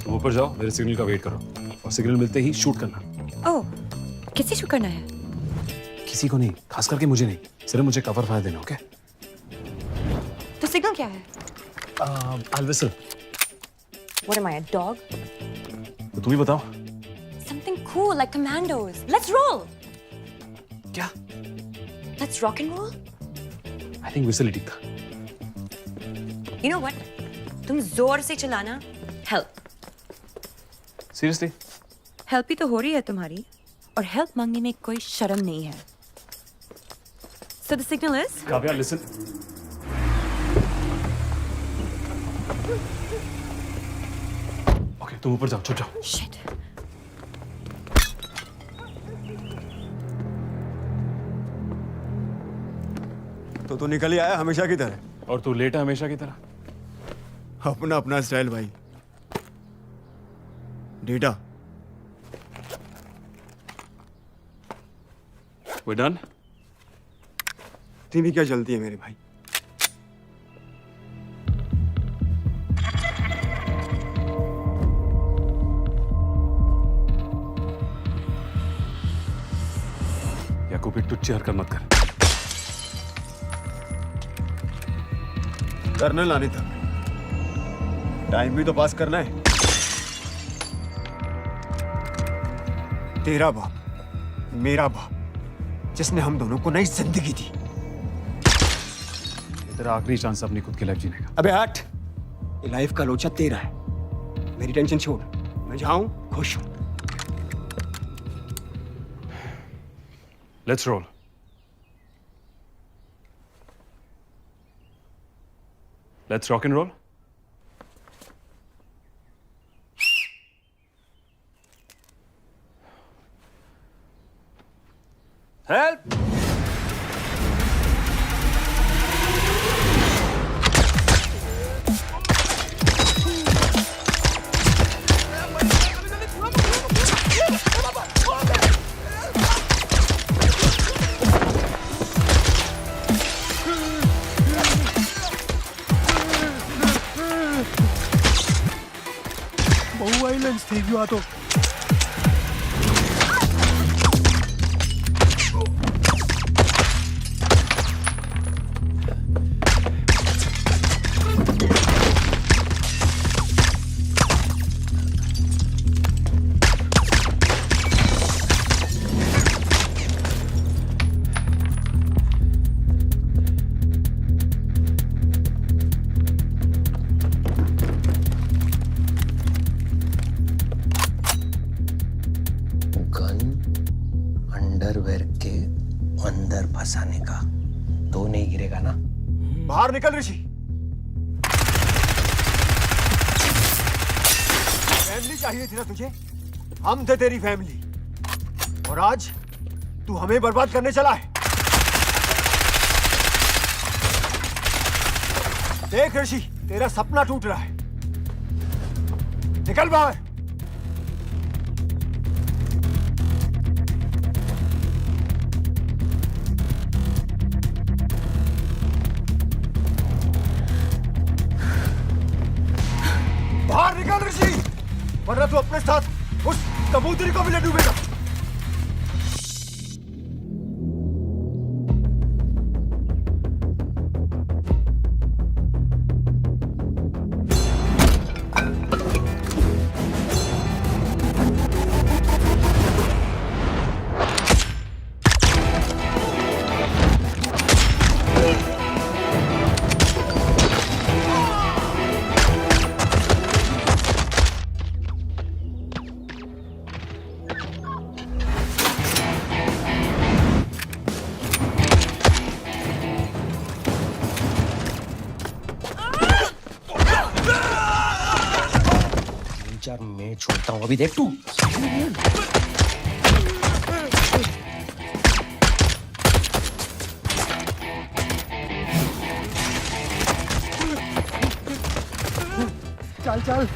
तुम ऊपर जाओ, मेरे सिग्नल का वेट करो और सिग्नल मिलते ही शूट करना। Oh, किससे शूट करना है? किसी को नहीं, खास करके मुझे नहीं, सिर्फ मुझे कवर फायर देना। ओके? तो सिग्नल क्या है? I'll whistle. What am I, a dog? तो तुम ही बताओ। Something cool like commandos. Let's roll. क्या? Let's rock and roll. I think whistle ही ठीक था। You know what? तुम जोर से चलाना। Help. Seriously? Help ही तो हो रही है तुम्हारी, और help मांगने में कोई शर्म नहीं है। So the signal is? Kavya, listen. Okay, तुम ऊपर जाओ, छुप जाओ। Shit. तो निकल ही आया हमेशा की तरह। और तू लेट है हमेशा की तरह। अपना अपना स्टाइल भाई। डेटा। We're done? इतनी भी क्या जल्दी है मेरे भाई? याकूब, एक टुच्ची हरकत मत कर। करने लाने तक टाइम भी तो पास करना है। तेरा बाप, मेरा बाप, जिसने हम दोनों को नई जिंदगी दी। ये तेरा आखिरी चांस अपनी खुद की लाइफ जीने का। अबे हट, ये लाइफ का लोचा तेरा है। मेरी टेंशन छोड़, मैं जाऊं खुश हूं। Let's roll. Let's rock and roll. Help! बहु वायलेंस થઈ ગયો આ તો। अंडरवेयर के अंदर फंसाने का तो नहीं गिरेगा ना? बाहर निकल ऋषि। फैमिली चाहिए थी ना तुझे? हम थे तेरी फैमिली, और आज तू हमें बर्बाद करने चला है। देख ऋषि, तेरा सपना टूट रहा है। निकल बाहर। बाहर निकल ऋषि, वरना तू अपने साथ उस कबूतरी को भी ले डूबेगा। विचार मैं छोड़ता हूँ, अभी देख तू। चल चल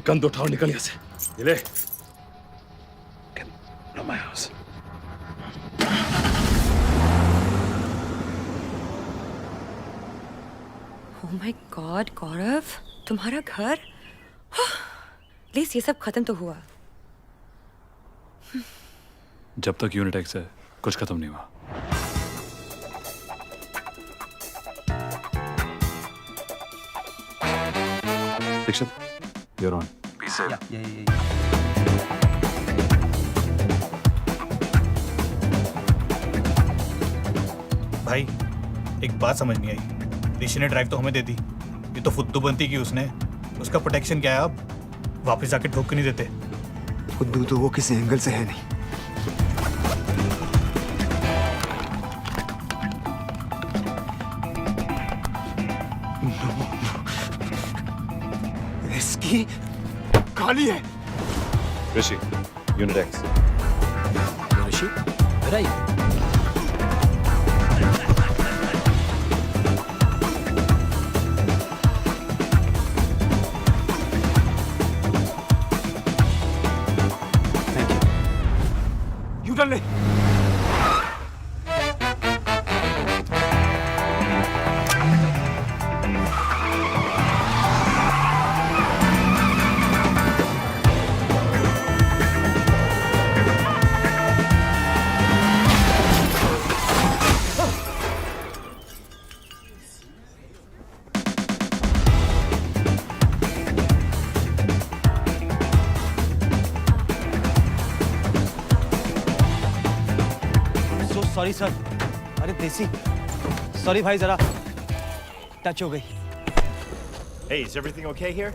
गंद उठाओ, निकल यहाँ से। ये ले। Get my house. Oh my God, गौरव, तुम्हारा घर? प्लीज ये सब खत्म तो हुआ। जब तक यूनिट एक्स है कुछ खत्म नहीं हुआ। Dixit, you're on. Be safe. भाई एक बात समझ नहीं आई, ऋषि ने ड्राइव तो हमें दे दी, ये तो फुद्दू बनती की उसने, उसका प्रोटेक्शन क्या है? अब वापस आके ठोक नहीं देते। फुद्दू तो वो किसी एंगल से है नहीं। इसकी खाली है। Rishi, unit X. Rishi, where are you? U turn ले। सॉरी सर, अरे देसी, सॉरी भाई, जरा टच हो गई। Hey, is everything okay here?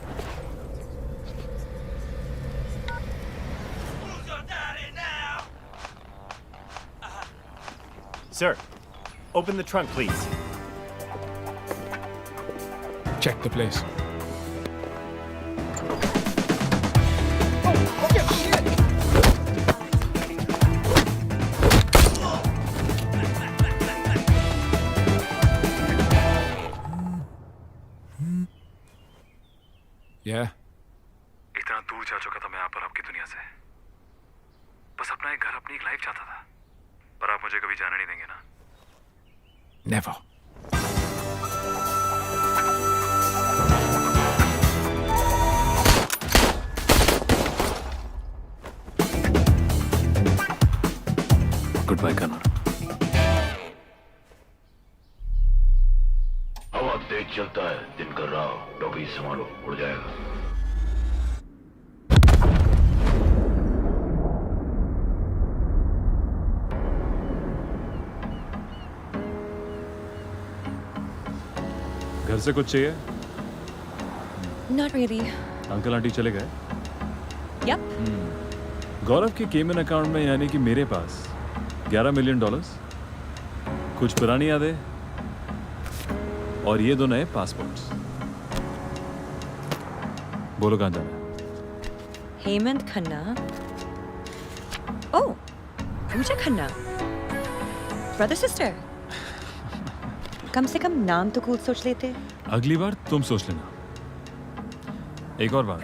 Sir, open the trunk, please. Check the place. Yeah. इतना दूर जा चुका था मैं यहाँ पर आपकी दुनिया से। बस अपना एक घर, अपनी एक लाइफ चाहता था, पर आप मुझे कभी जाने नहीं देंगे ना? Never. Good bye Connor. हवा तेज चलता है, दिन कर रहा हो, टोपी संभालो, उड़ जाएगा। घर से कुछ चाहिए? Not really. अंकल आंटी चले गए? Yep. गौरव के केमन अकाउंट में, यानी कि मेरे पास $11 मिलियन, कुछ पुरानी यादें और ये 2 नए पासपोर्ट्स। बोलो कहाँ जाना है? Hemant Khanna. Oh, Puja Khanna. Brother sister. कम से कम नाम तो कूल सोच लेते। अगली बार तुम सोच लेना। एक और बात,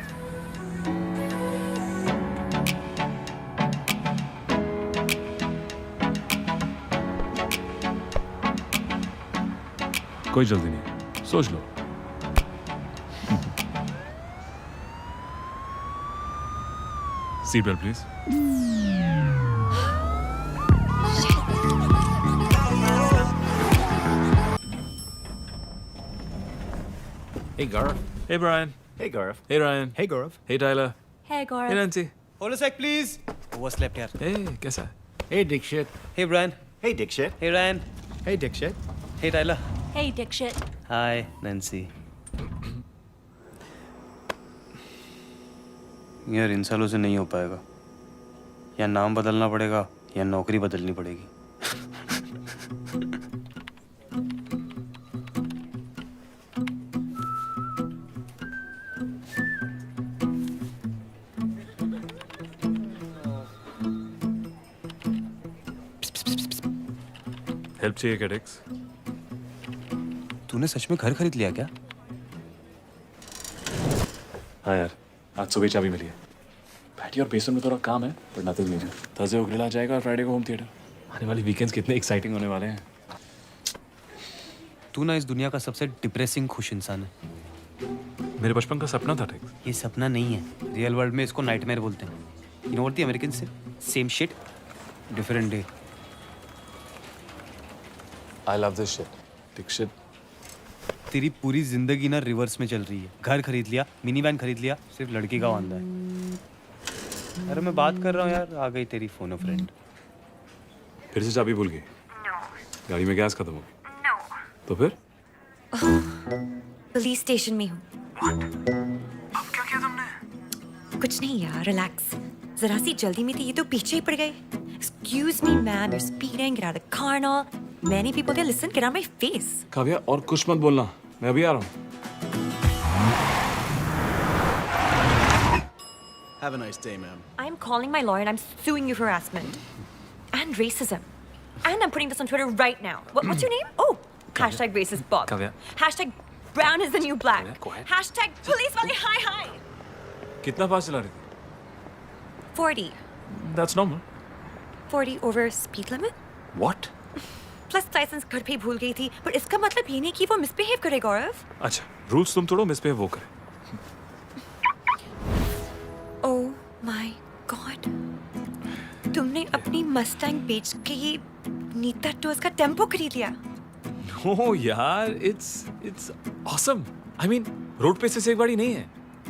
कोई जल्दी नहीं, सोच लो। Seat belt please. Hey, Gaurav. Hey Brian. Hey, Gaurav. Hey Ryan. Hey, Gaurav. Hey Tyler. Hey, Gaurav. Hey Nancy. Hold a sec, please. Overslept यार. Hey, कैसा है? Hey, Dikshit. Hey, Brian. Hey, Dikshit. Hey, Ryan. Hey, Dikshit. Hey, Tyler. Hey, Dikshit. Hi, Nancy. यार इन सालों से नहीं हो पाएगा। या नाम बदलना पड़ेगा या नौकरी बदलनी पड़ेगी। हेल्प चाहिए क्या डेक्स? तूने सच में घर खरीद लिया क्या? हाँ यार, आज सुबह चाबी मिली है। बैठी और बेसमेंट में थोड़ा काम है, पर नथिंग मेजर। थर्सडे को ग्रिल आ जाएगा और फ्राइडे को होम थिएटर। आने वाली वीकेंड्स कितने एक्साइटिंग होने वाले हैं। तू ना इस दुनिया का सबसे डिप्रेसिंग खुश इंसान है। मेरे बचपन का सपना था डेक्स। ये सपना नहीं है, रियल वर्ल्ड में इसको नाइटमेयर बोलते हैं। You know what the American say? Same shit different day. I love this shit. Dixit. तेरी पूरी जिंदगी ना रिवर्स में चल रही है। घर खरीद लिया, मिनी वैन खरीद लिया, सिर्फ लड़की का वांदा है। अरे मैं बात कर रहा हूँ यार, आ गई तेरी फोन फ्रेंड। फिर से चाबी भूल गई? गाड़ी में गैस खत्म हो गई? तो फिर? पुलिस स्टेशन में हूँ। अब क्या किया तुमने? कुछ नहीं यार, रिलैक्स। जरा सी जल्दी में थी, ये तो पीछे ही पड़ गए। Excuse me, ma'am, you're speeding. Get out of the car and all. Many people there. Listen, get out of my face. Kavya, और कुछ मत बोलना, मैं अभी आ रहा हूँ। Have a nice day, ma'am. I'm calling my lawyer and I'm suing you for harassment and racism. And I'm putting this on Twitter right now. What's your name? Oh, hashtag racist Bob. Kavya. Hashtag brown is the new black. Kavya, go ahead. Hashtag police wale hi hi. कितना fast चला रही थी? 40. That's normal. 40 over speed limit? What? Plus licence घर पे ही भूल गई थी, पर इसका मतलब ये नहीं कि वो मिसबिहेव करे गौरव। अच्छा, रूल्स तुम तोड़ो, मिसबिहेव वो करे। Oh my God. तुमने अपनी मस्टैंग बेच के ये नीता टोज का टेम्पो खरीद लिया। No यार, it's awesome. I mean, road पे से एक गाड़ी नहीं है।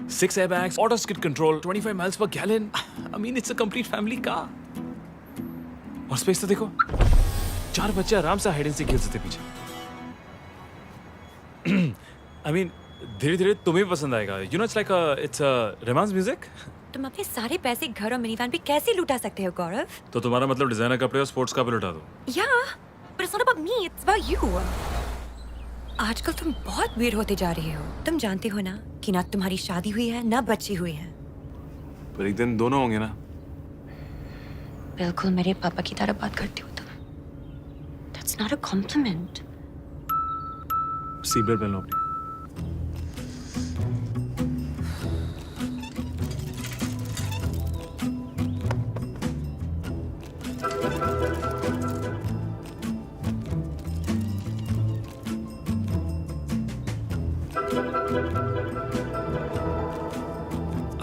6 airbags, auto skid control, 25 miles per gallon. I mean, it's a complete family car. और स्पेस तो देखो, 4 बच्चे आराम से हाइड एंड सीक खेल सकते पीछे। I mean, धीरे-धीरे तुम्हें भी पसंद आएगा। You know, it's romance music. तुम अपने सारे पैसे घर और मिनीवैन पे कैसे लुटा सकते हो गौरव? तो तुम्हारा मतलब डिजाइनर कपड़े और स्पोर्ट्स का भी लुटा दो। Yeah, but it's not about me, it's about you. आजकल तुम बहुत weird होते जा रहे हो। तुम जानते हो ना कि ना तुम्हारी शादी हुई है ना बच्चे हुए हैं। पर एक दिन दोनों होंगे ना। बिल्कुल मेरे पापा की तरह बात करती हो तुम। That's not a compliment. Seat belt पहन लो अपनी।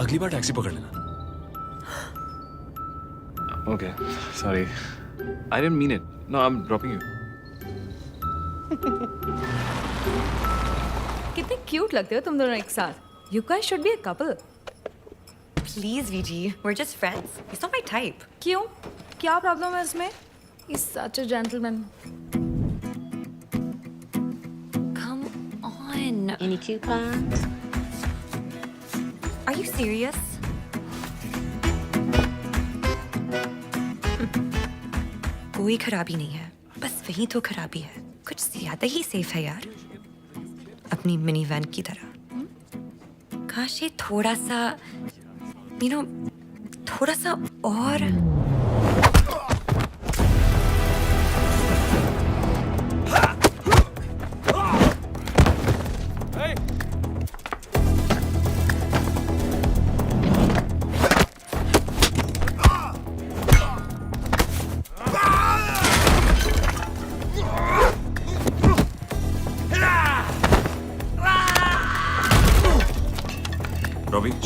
अगली बार टैक्सी पकड़ लेना। Okay, sorry. I didn't mean it. No, I'm dropping you. कितने क्यूट लगते हो तुम दोनों एक साथ। You guys should be a couple. Please, VG, we're just friends. He's not my type. क्यों? क्या प्रॉब्लम है इसमें? He's such a gentleman. Come on. Any coupons? Are you serious? कोई खराबी नहीं है, बस वही तो खराबी है। कुछ ज्यादा ही सेफ है यार, अपनी मिनी वैन की तरह। काश ये थोड़ा सा, थोड़ा सा और।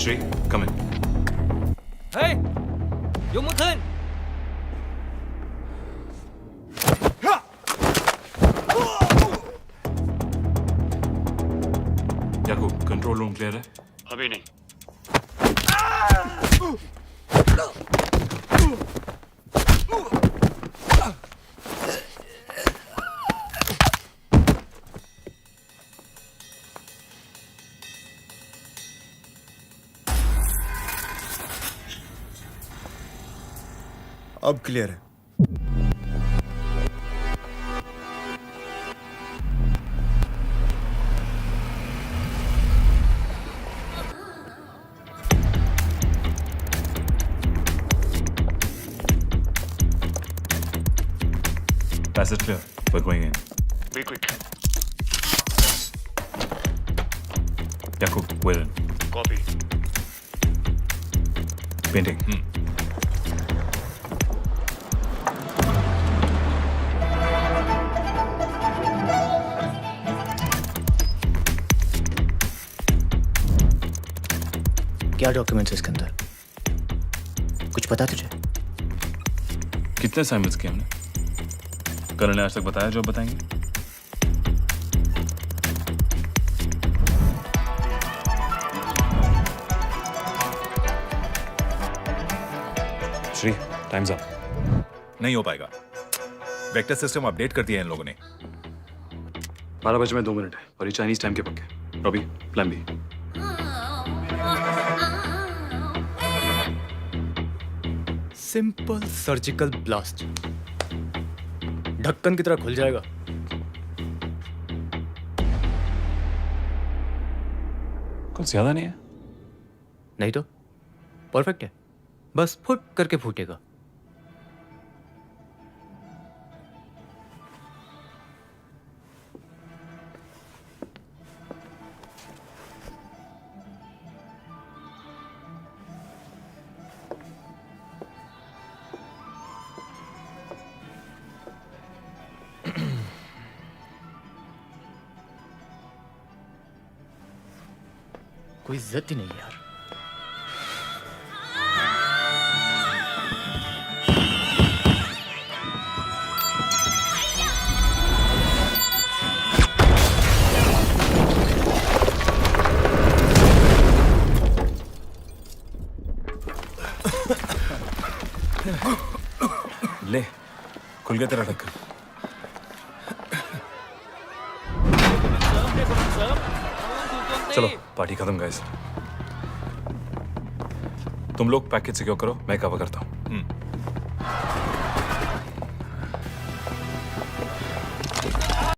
Shri, come in. Hey! Yumuthan! Yakub, control room clear है? अभी नहीं। अब क्लियर है। Passage clear. We're going in. Be quick. Yakub, we're in. Copy. Painting. क्या डॉक्यूमेंट्स इसके अंदर? कुछ पता तुझे? कितने असाइनमेंट्स किए हमने? करण ने आज तक बताया जो अब बताएंगे? Shri, times up. नहीं हो पाएगा। वेक्टर सिस्टम अपडेट कर दिया है इन लोगों ने। 12 बजे में 2 मिनट है और ये चाइनीज टाइम के पक्के। Robbie, plan B. Simple surgical blast, ढक्कन की तरह खुल जाएगा। कुछ ज्यादा नहीं है। नहीं तो परफेक्ट है, बस फुट करके फूटेगा। कोई इज्जत ही नहीं यार। ले, खुल गया तेरा ढक्कन। चलो पार्टी खत्म गाइस। तुम लोग पैकेज सिक्योर करो, मैं कवर करता हूँ।